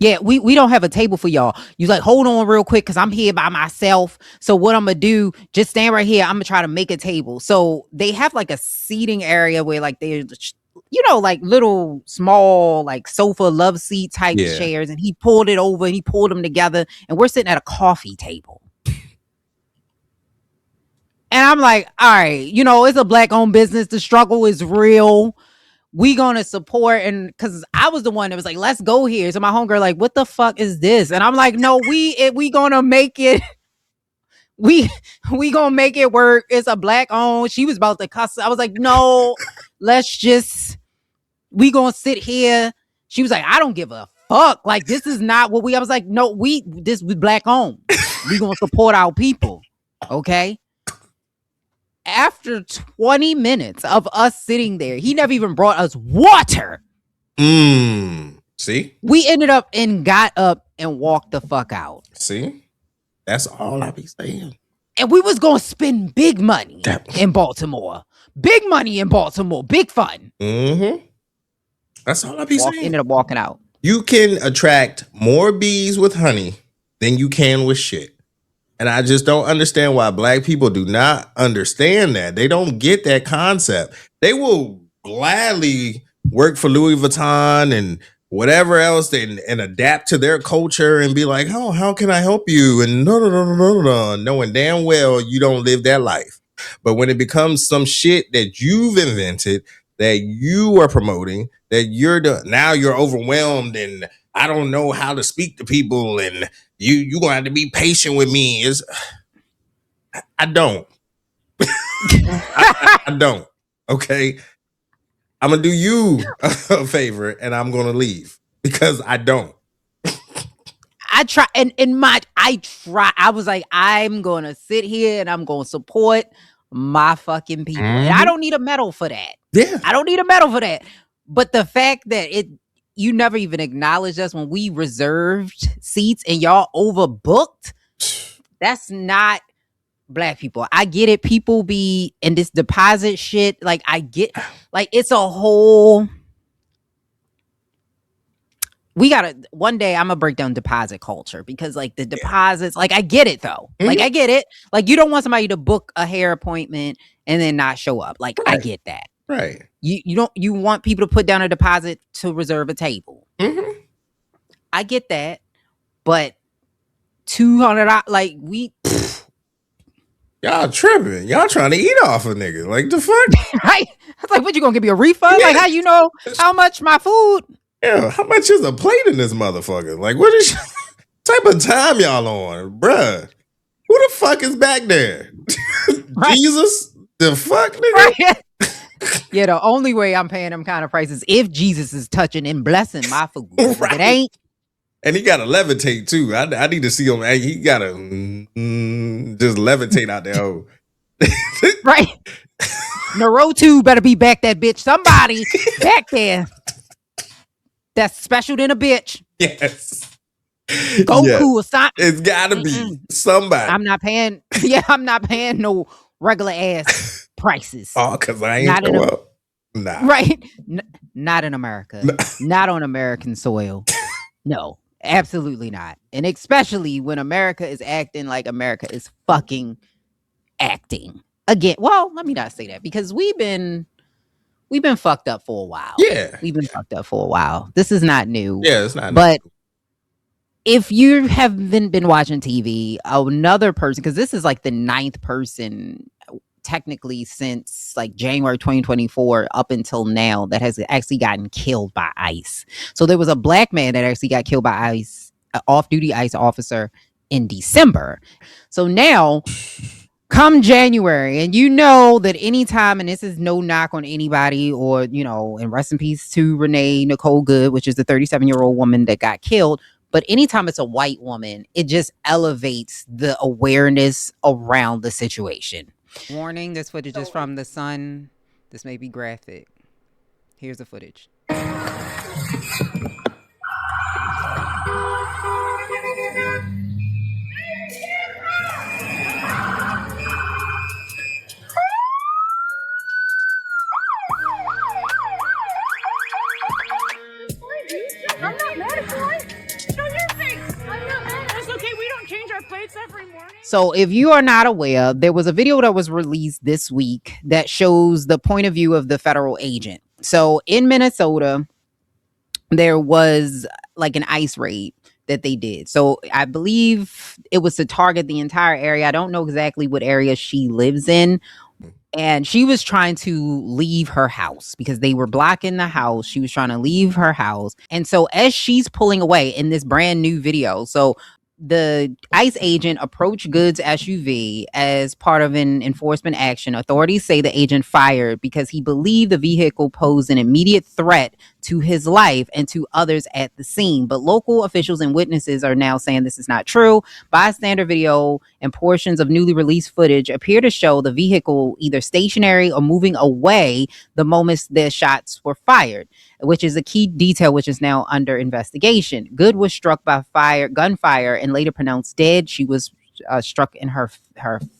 Yeah, we don't have a table for y'all. You like, hold on real quick, because I'm here by myself. So what I'm going to do, just stand right here. I'm going to try to make a table. So they have like a seating area where like there's, you know, like little small like sofa love seat type chairs. And he pulled it over and he pulled them together. And we're sitting at a coffee table. And I'm like, all right, you know, it's a black owned business. The struggle is real. We gonna support, and because I was the one that was like, let's go here. So my homegirl like, what the fuck is this? And I'm like, no, we gonna make it. We gonna make it work. It's a black owned. She was about to cuss. I was like, no, we gonna sit here. She was like, I don't give a fuck. Like, this is not what I was like, no, this was black owned. We gonna support our people. Okay. After 20 minutes of us sitting there, he never even brought us water. See? We ended up and got up and walked the fuck out. See? That's all I be saying. And we was going to spend big money in Baltimore. Big money in Baltimore. Big fun. Mm-hmm. That's all I be saying. Ended up walking out. You can attract more bees with honey than you can with shit. And I just don't understand why black people do not understand that. They don't get that concept. They will gladly work for Louis Vuitton and whatever else and adapt to their culture and be like, oh, how can I help you? And no, knowing damn well you don't live that life. But when it becomes some shit that you've invented, that you are promoting, that now you're overwhelmed and I don't know how to speak to people and you gonna have to be patient with me. I don't. I don't. Okay. I'm gonna do you a favor and I'm gonna leave because I don't. I try I was like, I'm gonna sit here and I'm gonna support my fucking people. And I don't need a medal for that. Yeah. I don't need a medal for that. But the fact that you never even acknowledged us when we reserved seats and y'all overbooked, that's not black people. I get it. People be in this deposit shit. Like, I get, like, it's a whole. We gotta one day I'm gonna break down deposit culture because like the deposits, like I get it though. Like I get it. Like you don't want somebody to book a hair appointment and then not show up. Like I get that. Right. You want people to put down a deposit to reserve a table. I get that. But $200, like y'all tripping. Y'all trying to eat off a nigga. Like the fuck? Right? I was like, what, you gonna give me a refund? Like how you know how much my food? Yeah, how much is a plate in this motherfucker? Like, what is type of time y'all on, bruh? Who the fuck is back there? Jesus? The fuck, nigga? Right. Yeah, the only way I'm paying them kind of prices if Jesus is touching and blessing my food. If it ain't. And he got to levitate too. I need to see him. He got to just levitate out there. Oh. Right. Naruto better be back that bitch. Somebody back there. That's special than a bitch. Yes. Goku or something. It's gotta be somebody. I'm not paying. Yeah, I'm not paying no regular ass prices. Oh, because I ain't show up. Nah. Right. Not in America. Not on American soil. No, absolutely not. And especially when America is acting like America is fucking acting. Again, well, let me not say that because we've been fucked up for a while. Yeah. We've been fucked up for a while. This is not new. Yeah, it's not but new. If you haven't been watching TV, another person, because this is like the 9th person technically since like January 2024 up until now that has actually gotten killed by ICE. So there was a black man that actually got killed by ICE, off-duty ICE officer in December. So now come January, and you know that anytime, and this is no knock on anybody or, you know, and rest in peace to Renee Nicole Good, which is the 37-year-old woman that got killed. But anytime it's a white woman, it just elevates the awareness around the situation. Warning, this footage is from The Sun. This may be graphic. Here's the footage. I'm not mad at you. Show your face. I'm not mad. It's okay. We don't change our plates every morning. So if you are not aware, there was a video that was released this week that shows the point of view of the federal agent. So in Minnesota, there was like an ICE raid that they did. So I believe it was to target the entire area. I don't know exactly what area she lives in. And she was trying to leave her house because they were blocking the house. She was trying to leave her house. And so as she's pulling away in this brand new video, so the ICE agent approached Good's SUV as part of an enforcement action. Authorities say the agent fired because he believed the vehicle posed an immediate threat to his life and to others at the scene. But local officials and witnesses are now saying this is not true. Bystander video and portions of newly released footage appear to show the vehicle either stationary or moving away the moment the shots were fired, which is a key detail which is now under investigation. Good was struck by gunfire and later pronounced dead. She was struck in her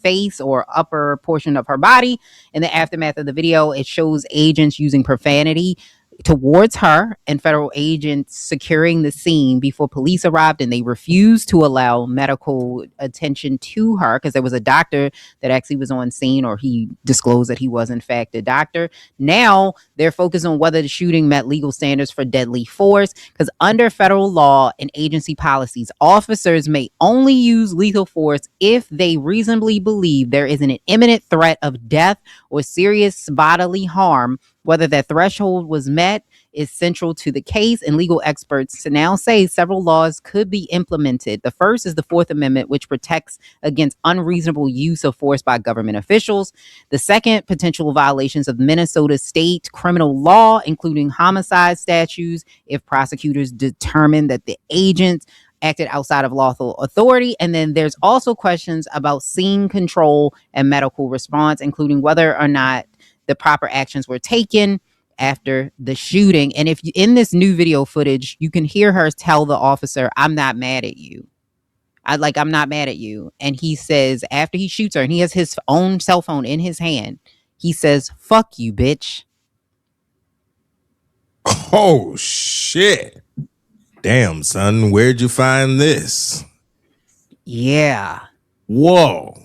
face or upper portion of her body. In the aftermath of the video, it shows agents using profanity, towards her and federal agents securing the scene before police arrived, and they refused to allow medical attention to her because there was a doctor that actually was on scene, or he disclosed that he was in fact a doctor. Now they're focused on whether the shooting met legal standards for deadly force, because under federal law and agency policies, officers may only use lethal force if they reasonably believe there is an imminent threat of death or serious bodily harm. Whether that threshold was met is central to the case, and legal experts now say several laws could be implemented. The first is the Fourth Amendment, which protects against unreasonable use of force by government officials. The second, potential violations of Minnesota state criminal law, including homicide statutes, if prosecutors determine that the agents acted outside of lawful authority. And then there's also questions about scene control and medical response, including whether or not the proper actions were taken after the shooting. And if you, in this new video footage, you can hear her tell the officer, I'm not mad at you. I'm not mad at you. And he says, after he shoots her, and he has his own cell phone in his hand, he says, fuck you, bitch. Oh, shit. Damn, son, where'd you find this? Yeah. Whoa.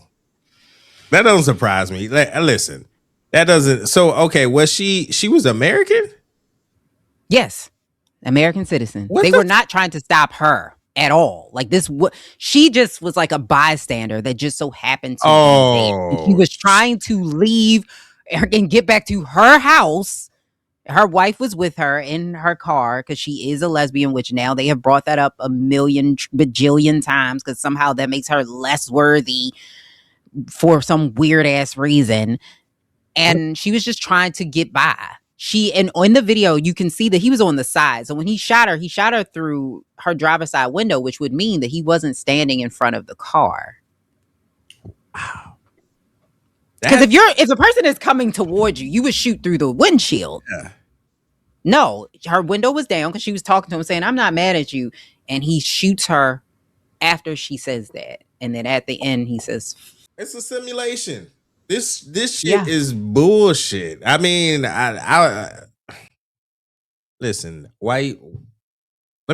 That doesn't surprise me. Listen, that doesn't. So, okay, was she was American? Yes. American citizen. What they the were not trying to stop her at all. Like this, she just was like a bystander that just so happened to be there. And she was trying to leave and get back to her house. Her wife was with her in her car because she is a lesbian, which now they have brought that up a million bajillion times because somehow that makes her less worthy for some weird ass reason. And she was just trying to get by. And in the video, you can see that he was on the side. So when he shot her through her driver's side window, which would mean that he wasn't standing in front of the car. Wow. Because if a person is coming towards you, you would shoot through the windshield. Yeah. No, her window was down because she was talking to him saying, I'm not mad at you. And he shoots her after she says that. And then at the end, he says, it's a simulation. This shit is bullshit. I mean, I listen, let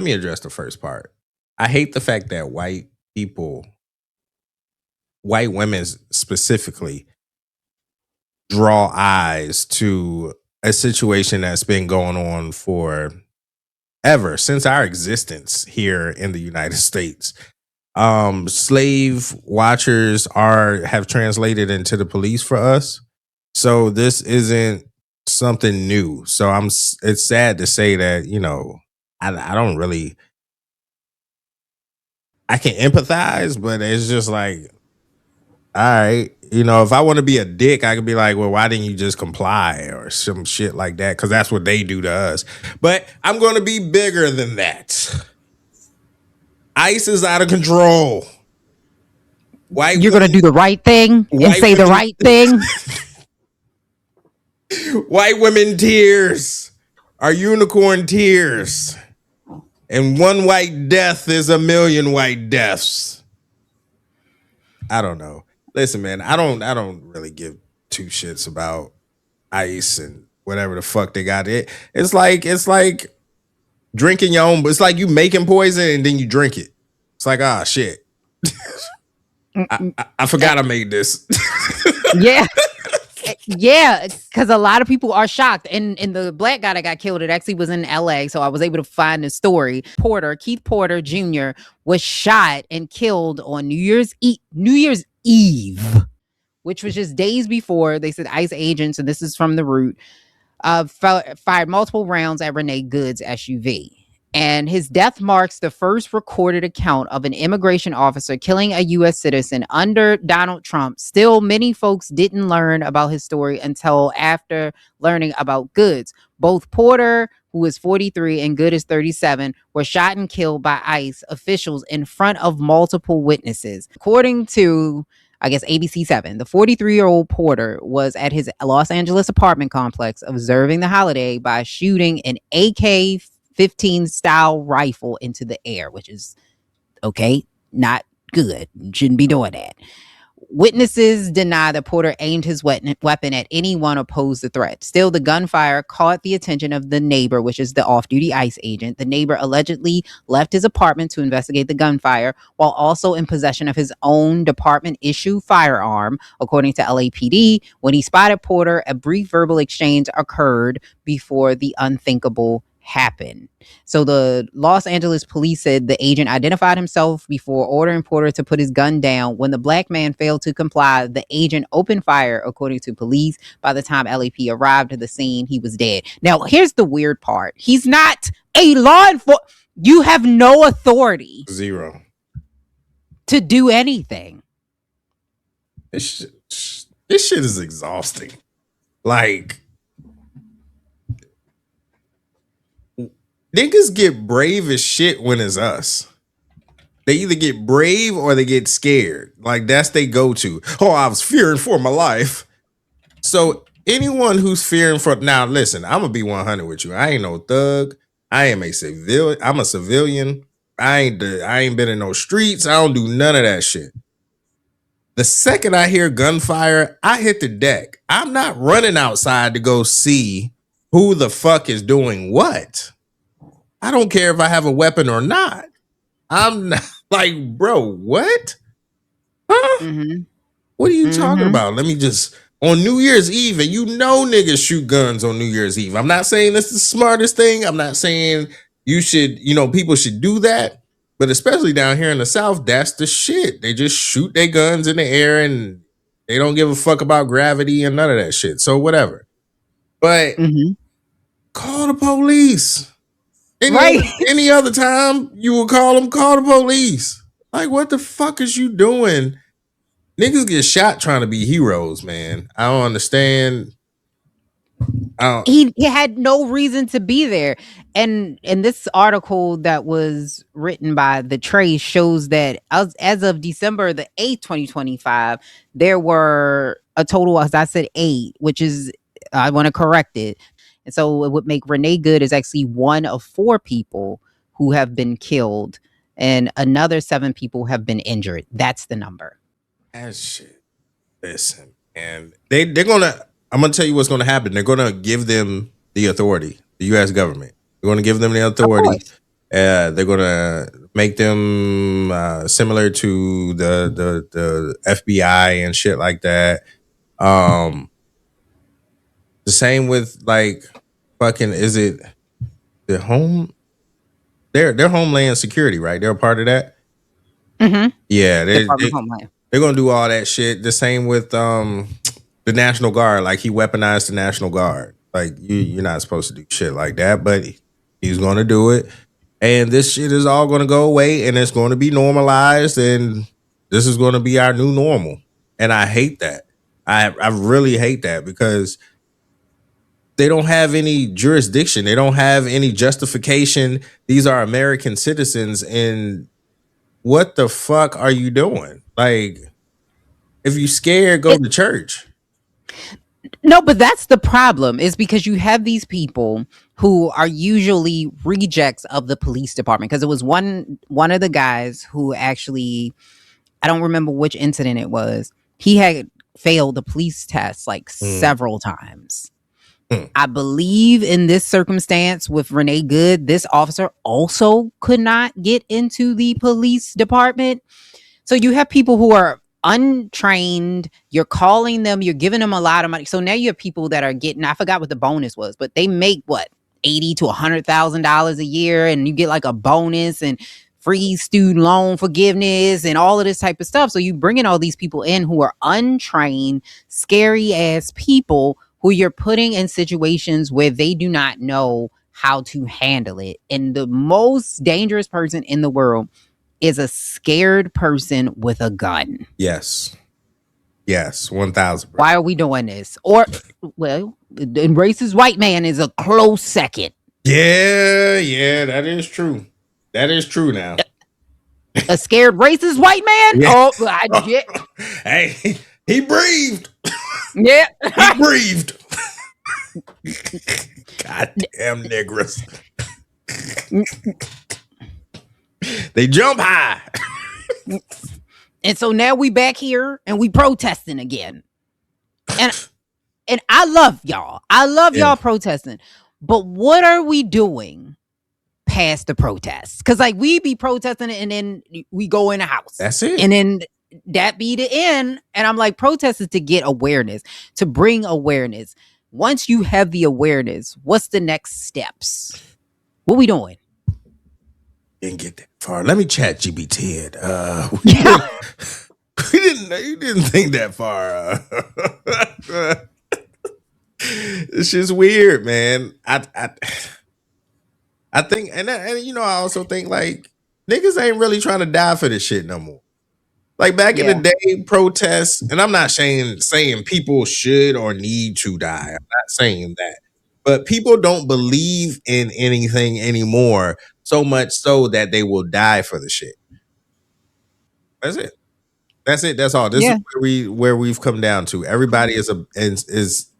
me address the first part. I hate the fact that white women specifically, draw eyes to a situation that's been going on for ever since our existence here in the United States. Slave watchers have translated into the police for us. So this isn't something new. So it's sad to say that, I don't really, I can empathize, but it's just like, all right, if I want to be a dick, I could be like, well, why didn't you just comply or some shit like that? Because that's what they do to us. But I'm going to be bigger than that. ICE is out of control. You're going to do the right thing and say the right thing. White women tears are unicorn tears. And one white death is a million white deaths. I don't know. Listen, man, I don't really give two shits about ICE and whatever the fuck they got. It's like drinking your own. It's like you making poison and then you drink it. It's like, shit. I forgot I made this. Yeah. Yeah, because a lot of people are shocked. And the black guy that got killed, it actually was in LA. So I was able to find the story. Keith Porter Jr. was shot and killed on New Year's Eve, which was just days before. They said ICE agents, and this is from The Root, fired multiple rounds at Renee Good's SUV. And his death marks the first recorded account of an immigration officer killing a U.S. citizen under Donald Trump. Still, many folks didn't learn about his story until after learning about Good's. Both Porter, who is 43, and Good is 37, were shot and killed by ICE officials in front of multiple witnesses. According to, I guess, ABC 7, the 43-year-old Porter was at his Los Angeles apartment complex observing the holiday by shooting an AK-15 style rifle into the air, which is okay, not good. Shouldn't be doing that. Witnesses deny that Porter aimed his weapon at anyone or posed a threat. Still, the gunfire caught the attention of the neighbor, which is the off-duty ICE agent. The neighbor allegedly left his apartment to investigate the gunfire while also in possession of his own department-issue firearm. According to LAPD, when he spotted Porter, a brief verbal exchange occurred before the unthinkable happened. So the Los Angeles police said the agent identified himself before ordering Porter to put his gun down. When the black man failed to comply, the agent opened fire, according to police. By the time LAP arrived at the scene, he was dead. Now, here's the weird part. He's not a law enforcement. You have no authority. Zero. To do anything. This shit is exhausting. Like, niggas get brave as shit when it's us. They either get brave or they get scared. Like, that's they go-to. Oh, I was fearing for my life. So anyone who's fearing for... Now, listen, I'm going to be 100 with you. I ain't no thug. I am a civilian. I'm a civilian. I ain't been in no streets. I don't do none of that shit. The second I hear gunfire, I hit the deck. I'm not running outside to go see who the fuck is doing what. I don't care if I have a weapon or not. I'm not like, bro, what? Huh? Mm-hmm. What are you talking about? Let me just, on New Year's Eve, and you know niggas shoot guns on New Year's Eve. I'm not saying that's the smartest thing. I'm not saying you should, people should do that. But especially down here in the South, that's the shit. They just shoot their guns in the air and they don't give a fuck about gravity and none of that shit. So whatever. But call the police. Any other time you would call the police. Like, what the fuck is you doing? Niggas get shot trying to be heroes, man. I don't understand. He had no reason to be there. And this article that was written by The Trace shows that as of December the 8th, 2025, there were a total, as I said, 8, which is, I want to correct it. And so it would make Renee Good is actually one of 4 people who have been killed and another 7 people have been injured. That's the number. That shit. Listen, and I'm going to tell you what's going to happen. They're going to give them the authority, the U.S. government. They're going to give them the authority. They're going to make them similar to the FBI and shit like that. The same with like fucking, is it the home? They're Homeland Security, right? They're a part of that. Mm-hmm. Yeah, they're gonna do all that shit. The same with the National Guard. Like, he weaponized the National Guard. Like, you're not supposed to do shit like that, but he's gonna do it. And this shit is all gonna go away, and it's gonna be normalized, and this is gonna be our new normal. And I hate that. I really hate that, because they don't have any jurisdiction. They don't have any justification. These are American citizens, and what the fuck are you doing? Like, if you scared, go to church. No, but that's the problem, is because you have these people who are usually rejects of the police department. Because it was one of the guys who actually, I don't remember which incident it was. He had failed the police test like several times. I believe in this circumstance with Renee Good, this officer also could not get into the police department. So you have people who are untrained. You're calling them, you're giving them a lot of money. So now you have people that are getting, I forgot what the bonus was, but they make what, $80,000 to $100,000 a year, and you get like a bonus and free student loan forgiveness and all of this type of stuff. So you bring in all these people in who are untrained, scary ass people who you're putting in situations where they do not know how to handle it. And the most dangerous person in the world is a scared person with a gun. Yes. Yes, 1,000%. Why are we doing this? Or, well, the racist white man is a close second. Yeah, that is true. That is true now. A scared racist white man? Yeah. Hey, he breathed. Yeah. He breathed. Goddamn niggers. They jump high. And so now we back here and we protesting again. And I love y'all. I love y'all protesting. But what are we doing past the protests? Because like we be protesting and then we go in a house. That's it. And then that be the end. And I'm like, protest is to get awareness, to bring awareness. Once you have the awareness, what's the next steps? What we doing? Didn't get that far. Let me chat GPT it. You didn't think that far. It's just weird, man. I think, and I also think like niggas ain't really trying to die for this shit no more. Like back in the day, protests, and I'm not saying people should or need to die. I'm not saying that. But people don't believe in anything anymore, so much so that they will die for the shit. That's it. That's all. This is where we've come down to. Everybody is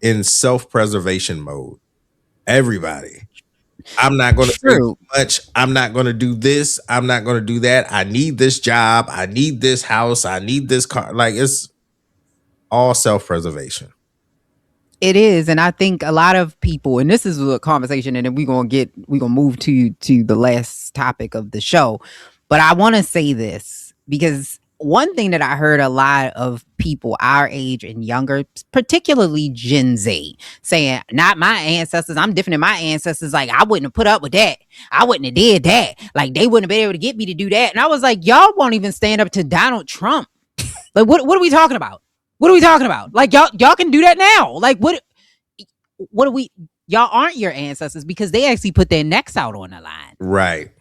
in self-preservation mode. Everybody. I'm not going to say too much. I'm not going to do this. I'm not going to do that. I need this job. I need this house. I need this car. Like it's all self-preservation. It is, and I think a lot of people, and this is a conversation, and then we're gonna move to the last topic of the show. But I want to say this because one thing that I heard a lot of people our age and younger, particularly Gen Z, saying, not my ancestors, I'm different than my ancestors. Like, I wouldn't have put up with that. I wouldn't have did that. Like, they wouldn't have been able to get me to do that. And I was like, y'all won't even stand up to Donald Trump. Like, what are we talking about? What are we talking about? Like, y'all can do that now. Like, what are we? Y'all aren't your ancestors because they actually put their necks out on the line. Right.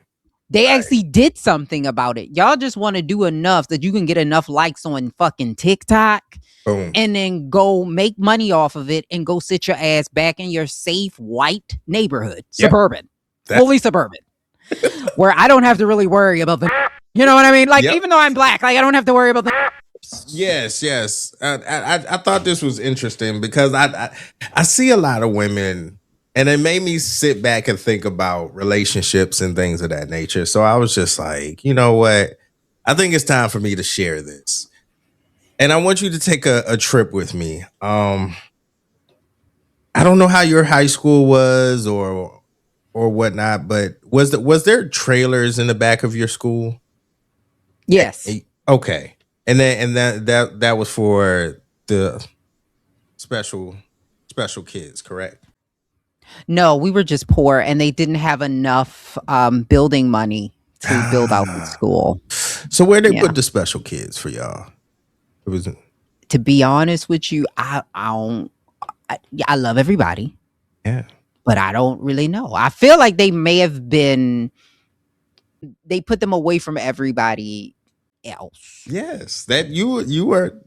They actually did something about it. Y'all just want to do enough that you can get enough likes on fucking TikTok. Boom. And then go make money off of it and go sit your ass back in your safe white neighborhood. Suburban. Fully suburban. Where I don't have to really worry about the, you know what I mean? Like, even though I'm black, like I don't have to worry about the. Yes. I thought this was interesting because I see a lot of women, and it made me sit back and think about relationships and things of that nature. So I was just like, you know what? I think it's time for me to share this. And I want you to take a trip with me. I don't know how your high school was or whatnot, but was there trailers in the back of your school? Yes. Okay. And that was for the special kids, correct? No, we were just poor, and they didn't have enough building money to build out the school. So where they put the special kids for y'all? It was. To be honest with you, I love everybody. Yeah, but I don't really know. I feel like they may have been. They put them away from everybody else. Yes, that you were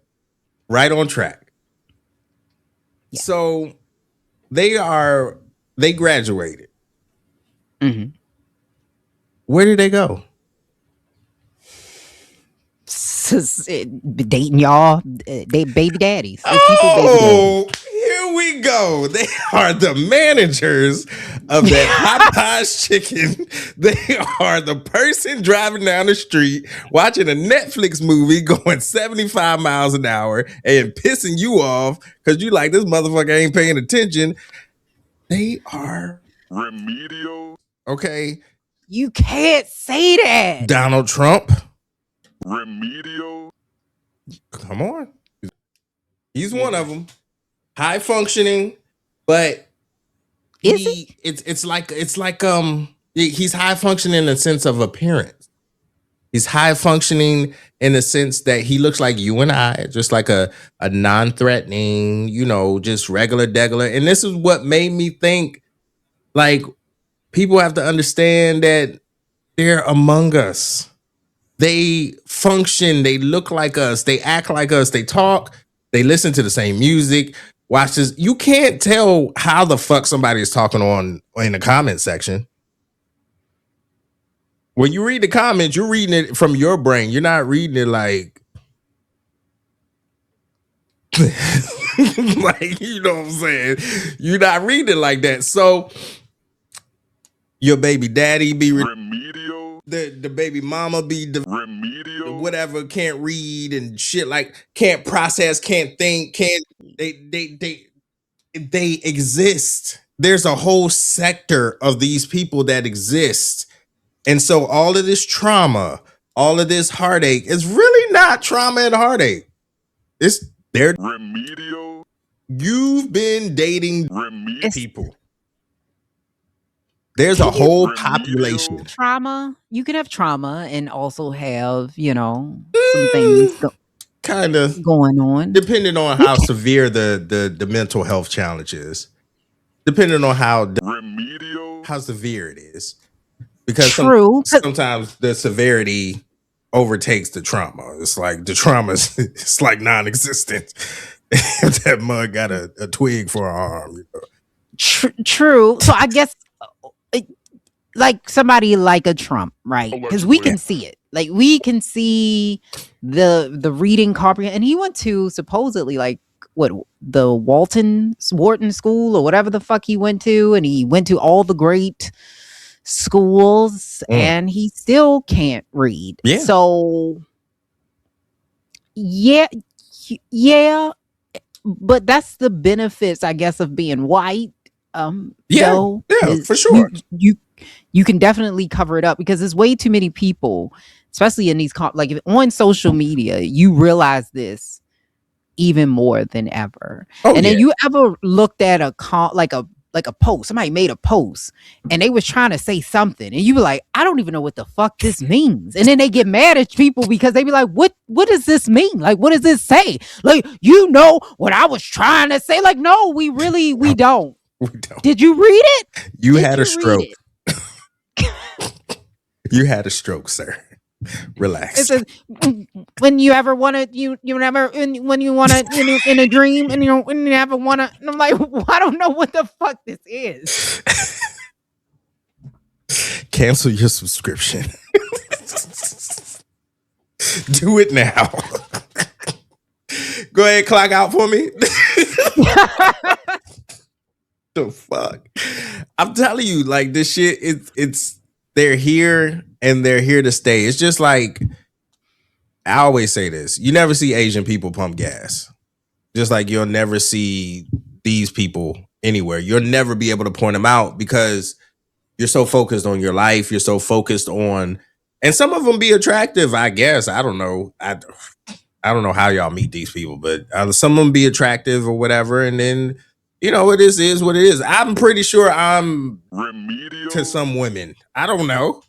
right on track. Yeah. So they graduated. Mm-hmm. Where did they go? Dating y'all. They baby daddies. Oh, here we go. They are the managers of that hot Posh chicken. They are the person driving down the street watching a Netflix movie going 75 miles an hour and pissing you off because you like, this motherfucker ain't paying attention. They are Remedial. Okay. You can't say that. Donald Trump. Remedial. Come on. He's one of them. High functioning, but it's like he's high functioning in the sense of appearance. He's high functioning in the sense that he looks like you and I, just like a non-threatening, just regular degular. And this is what made me think, like, people have to understand that they're among us. They function, they look like us, they act like us, they talk, they listen to the same music. Watch this. You can't tell how the fuck somebody is talking in the comment section. When you read the comments, you're reading it from your brain. You're not reading it like like, you know what I'm saying? You're not reading it like that. So your baby daddy be Remedial. the baby mama be the remedial, whatever, can't read and shit, like can't process, can't think, can't they exist. There's a whole sector of these people that exist. And so all of this trauma, all of this heartache is really not trauma and heartache. It's their remedial. You've been dating remedial people. There's a whole population. Trauma. You can have trauma and also have, some things kind of going on. Depending on how severe the mental health challenge is. Depending on how severe it is. Because sometimes the severity overtakes the trauma. It's like the trauma it's like non-existent. If that mug got a twig for an arm. True. So I guess like somebody like a Trump, right? Because we can see it. Like we can see the reading comprehend. And he went to supposedly like the Wharton School or whatever the fuck he went to, and he went to all the great schools, and he still can't read. Yeah. So yeah, but that's the benefits, I guess, of being white. For sure. You can definitely cover it up because there's way too many people, especially in these like on social media. You realize this even more than ever. Then you ever looked at a post? Somebody made a post and they was trying to say something, and you were like, I don't even know what the fuck this means. And then they get mad at people because they be like, what does this mean? Like, what does this say? Like, what I was trying to say? Like, no, we don't. We don't. Did you read it? You had a stroke. You had a stroke, sir. Relax. It says, when you ever want to, when you want to in a dream, and when you ever want to, and I'm like, I don't know what the fuck this is. Cancel your subscription. Do it now. Go ahead, clock out for me. The fuck? I'm telling you, like this shit, it's they're here and they're here to stay. It's just like, I always say this. You never see Asian people pump gas. Just like you'll never see these people anywhere. You'll never be able to point them out because you're so focused on your life. You're so focused on, and some of them be attractive, I guess. I don't know. I don't know how y'all meet these people, but some of them be attractive or whatever. And then, it is what it is. I'm pretty sure I'm remedial to some women. I don't know,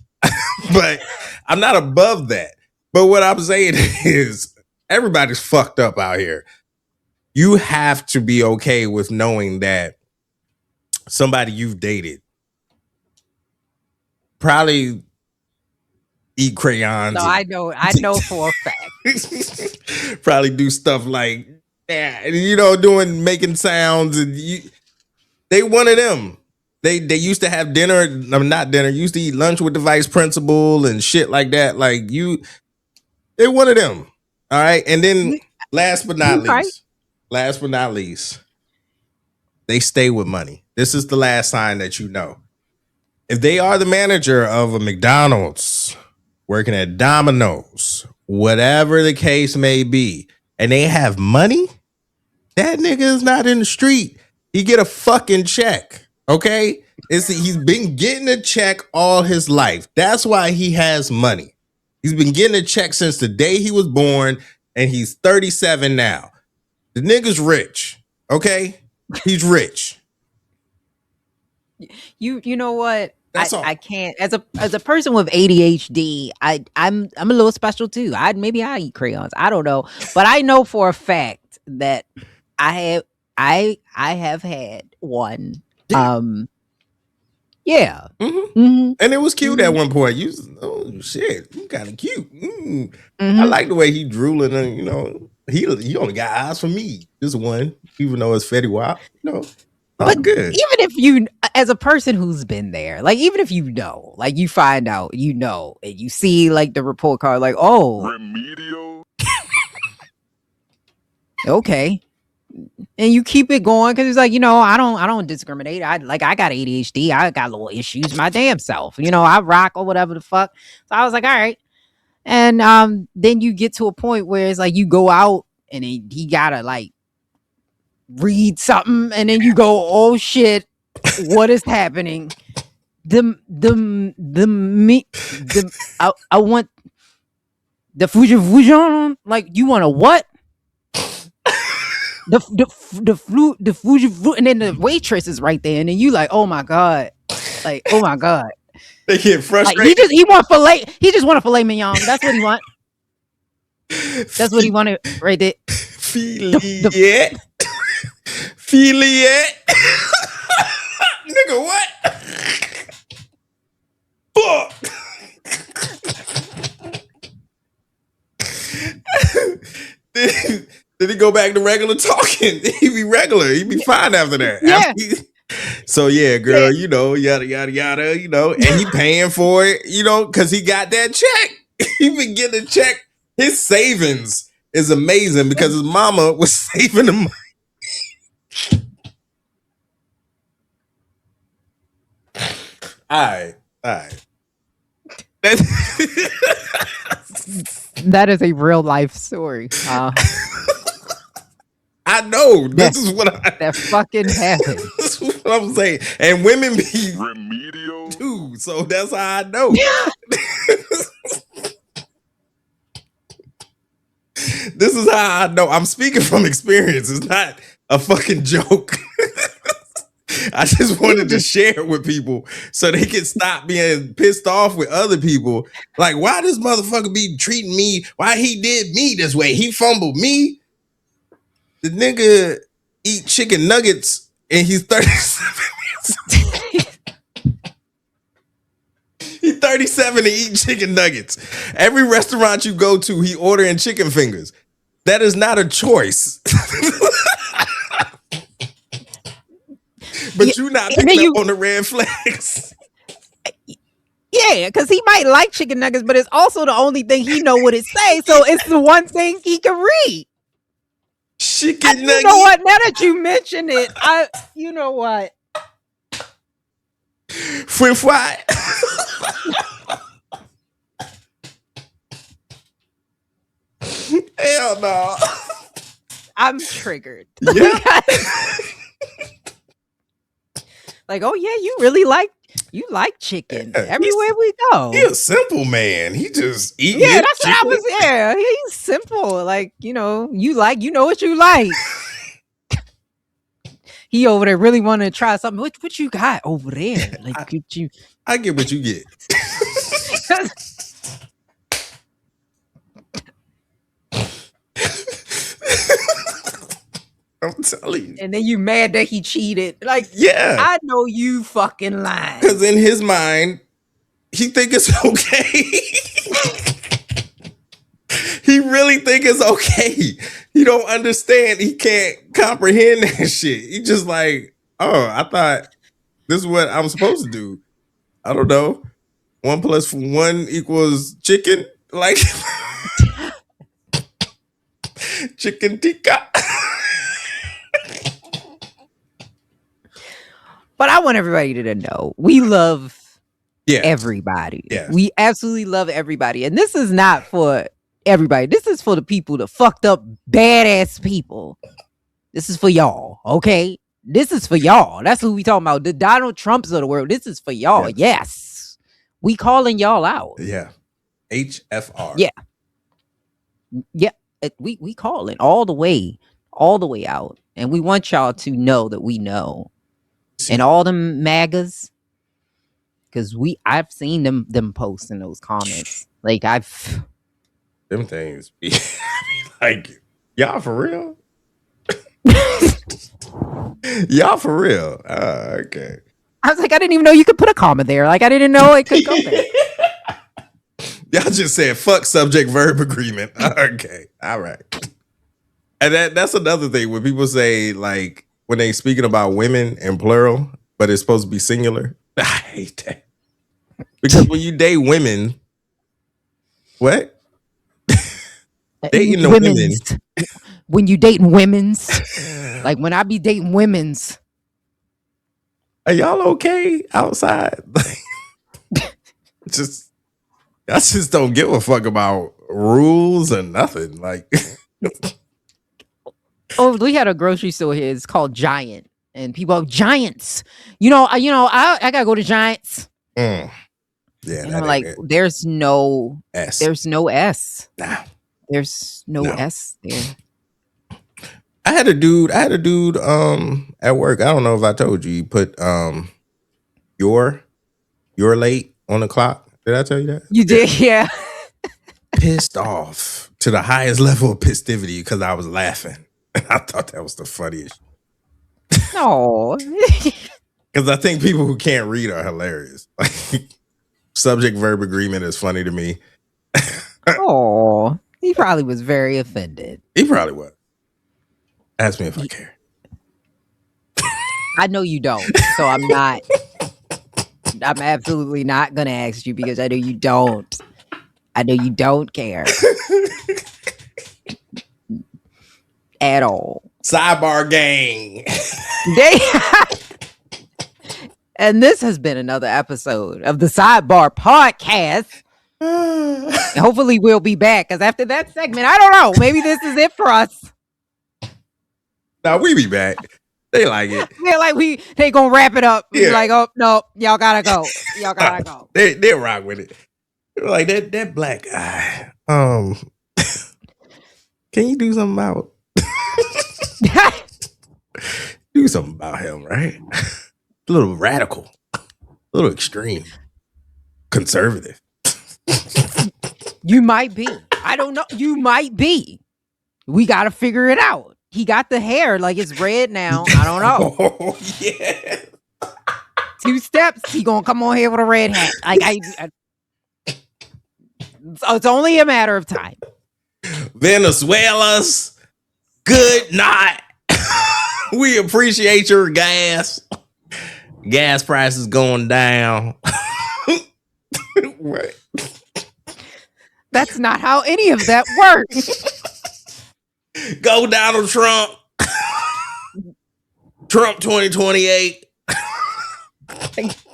but I'm not above that. But what I'm saying is everybody's fucked up out here. You have to be okay with knowing that somebody you've dated probably eat crayons. No, I know for a fact. Probably do stuff like, making sounds, and they one of them. They used to have dinner, not dinner, used to eat lunch with the vice principal and shit like that. Like they one of them. All right. And then last but not least, they stay with money. This is the last sign that you know. If they are the manager of a McDonald's, working at Domino's, whatever the case may be, and they have money, that nigga is not in the street. He get a fucking check. Okay? He's been getting a check all his life. That's why he has money. He's been getting a check since the day he was born, and he's 37 now. The nigga's rich. Okay? He's rich. You know what? I can't, as a person with ADHD, I'm a little special too. Maybe I eat crayons. I don't know, but I know for a fact that I have had one. Yeah. Mm-hmm. And it was cute at one point. You kind of cute. I like the way he drooling, and he only got eyes for me. Just one, even though it's Fetty Wap. But good. Even if as a person who's been there, like even if like you find out, and you see like the report card, like, oh, Remedial. Okay. And you keep it going because it's like, I don't discriminate. I got ADHD. I got little issues my damn self. I rock or whatever the fuck. So I was like, all right. And then you get to a point where it's like you go out and he gotta like read something, and then you go, oh shit, what is happening? I want the Fujifujon. Like, you want a what? the Fuji, and then the waitress is right there, and then you like, oh my god, like, oh my god. They get frustrated. Like, he want filet. He just want a filet mignon. That's what he want. That's what he wanted right there. Filet. Filet. Nigga, what? Fuck. Then he go back to regular talking. He be regular. He be fine after that. Yeah. So yeah, girl, yada yada yada, and he paying for it, because he got that check. He been getting a check. His savings is amazing because his mama was saving him. All right. That is a real life story. I know. This is what that fucking happened. This is what I'm saying. And women be remedial too. So that's how I know. This is how I know. I'm speaking from experience. It's not a fucking joke. I just wanted to share it with people so they can stop being pissed off with other people. Like, why this motherfucker be treating me? Why he did me this way? He fumbled me. The nigga eat chicken nuggets and he's 37. He's 37 to eat chicken nuggets. Every restaurant you go to, he ordering chicken fingers. That is not a choice. But you not picking up on the red flags. Yeah, because he might like chicken nuggets, but it's also the only thing he know what it say. So it's the one thing he can read. Chicken nuggets. You know what? Now that you mention it, you know what? French fry. Hell no. I'm triggered. Yeah. Like, oh yeah, you really like chicken. Everywhere we go. He's a simple man. He just eat. Yeah, that's what I was. Yeah, he's simple. Like, you know what you like. He over there really want to try something. What you got over there? Like, I get what you get. I'm telling you. And then you mad that he cheated. Like, yeah, I know you fucking lying. Because in his mind, he think it's okay. He really think it's okay. He don't understand. He can't comprehend that shit. He just like, oh, I thought this is what I'm supposed to do. I don't know. 1 + 1 = chicken. Like chicken tikka. But I want everybody to know we love everybody. Yeah. We absolutely love everybody. And this is not for everybody. This is for the people, the fucked up, badass people. This is for y'all, okay? This is for y'all. That's who we talking about. The Donald Trumps of the world. This is for y'all. Yes. We calling y'all out. Yeah. HFR. Yeah. Yeah. We calling all the way out. And we want y'all to know that we know. And all them MAGAs, because I've seen them post in those comments. Like, them things be like, y'all for real? Y'all for real? Okay. I was like, I didn't even know you could put a comma there. Like, I didn't know it could go there. Y'all just said fuck subject verb agreement. Okay. All right. And that's another thing when people say, like, when they speaking about women in plural, but it's supposed to be singular. I hate that. Because when you date women, what? Dating the women. When you dating women's. Like when I be dating women's. Are y'all okay outside? I just don't give a fuck about rules or nothing. Like, oh, we had a grocery store here. It's called Giant, and people are Giants. I gotta go to Giants. Yeah, and I'm like, there's no S. There's no S. Nah, there's no S there. I had a dude at work. I don't know if I told you. He put you're late on the clock. Did I tell you that? You did, yeah. Pissed off to the highest level of festivity because I was laughing. I thought that was the funniest. No. Because I think people who can't read are hilarious. Like, subject verb agreement is funny to me. Oh, he probably was very offended. He probably was. Ask me if I care. I know you don't, so I'm not. I'm absolutely not gonna ask you because I know you don't. I know you don't care at all. Sidebar gang. And this has been another episode of the Sidebar Podcast. Hopefully we'll be back because after that segment, I don't know. Maybe this is it for us. Now we be back. They like it. They're like they gonna wrap it up. Yeah. Like, oh no, y'all gotta go. Y'all gotta go. They rock with it. They're like that black guy. Can you do something about? Do something about him, right? A little radical, a little extreme, conservative. You might be. I don't know. You might be. We got to figure it out. He got the hair like it's red now. I don't know. Oh, yeah. 2 steps. He gonna come on here with a red hat. Like it's only a matter of time. Venezuela's good night. We appreciate your gas. Gas prices going down. What? That's not how any of that works. Go Donald Trump. Trump 2028.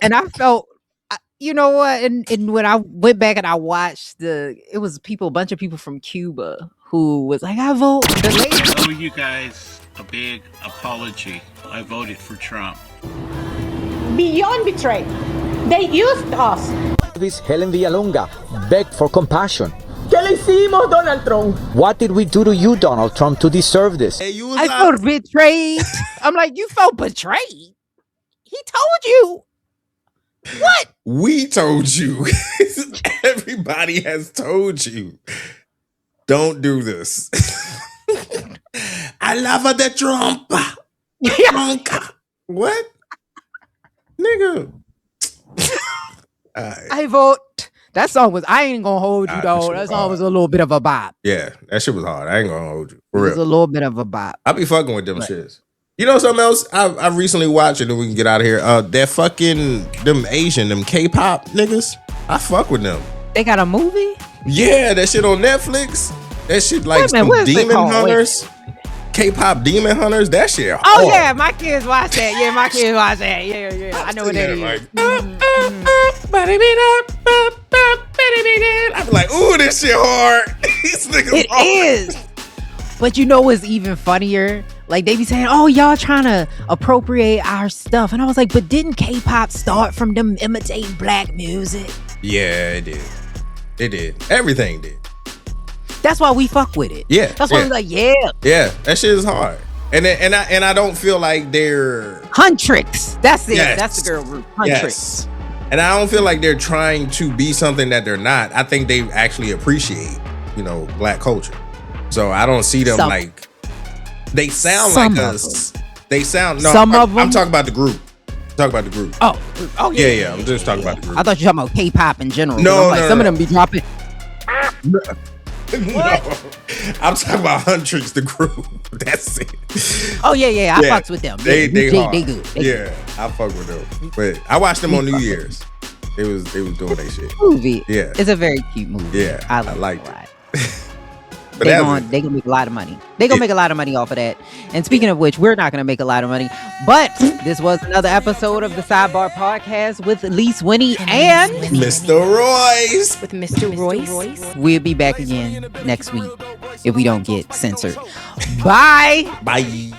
And I felt, you know what? And when I went back and I watched a bunch of people from Cuba who was like, I vote. I owe you guys a big apology. I voted for Trump. Beyond betrayed. They used us. Helen Villalonga begged for compassion. ¿Qué le hicimos, Donald Trump? What did we do to you, Donald Trump, to deserve this? I felt betrayed. I'm like, you felt betrayed? He told you. What? We told you. Everybody has told you. Don't do this. I love the Trump. What? Nigga. I vote. That song was, I ain't gonna hold you though. That song was a little bit of a bop. Yeah, that shit was hard. I ain't gonna hold you. For real. It was a little bit of a bop. I be fucking with them shits. You know something else I recently watched, and then we can get out of here. That fucking, them K-pop niggas. I fuck with them. They got a movie? Yeah, that shit on Netflix. That shit like some Demon Hunters. K-pop Demon Hunters. That shit hard. Oh yeah, my kids watch that. Yeah, my kids watch that. Yeah. I know what that is. Like, I be like, ooh, this shit hard. These niggas it hard. Is. But you know what's even funnier? Like they be saying, oh, y'all trying to appropriate our stuff. And I was like, but didn't K-pop start from them imitating black music? Yeah, it did. It did. Everything did. That's why we fuck with it. Yeah. That's why we like, yeah. Yeah, that shit is hard. And I don't feel like they're Huntrix. That's it. Yes. That's the girl group. Huntrix. Yes. And I don't feel like they're trying to be something that they're not. I think they actually appreciate, black culture. So I don't see them like they sound like us. They sound some of them. I'm talking about the group. Oh yeah. I'm just talking about the group. I thought you were talking about K-pop in general. No, some of them be dropping. No. I'm talking about Huntrix, the group. That's it. Oh yeah. I fucks with them. They good. I fuck with them. But I watched them on New Year's. They was doing their shit. Movie. Yeah. It's a very cute movie. Yeah. I liked it. They're gonna make a lot of money. They're gonna make a lot of money off of that. And speaking of which, we're not gonna make a lot of money. But this was another episode of the Sidebar Podcast with Leise, Winnie, and Mr. Royce. With Mr. Royce. We'll be back again next week if we don't get censored. Bye. Bye.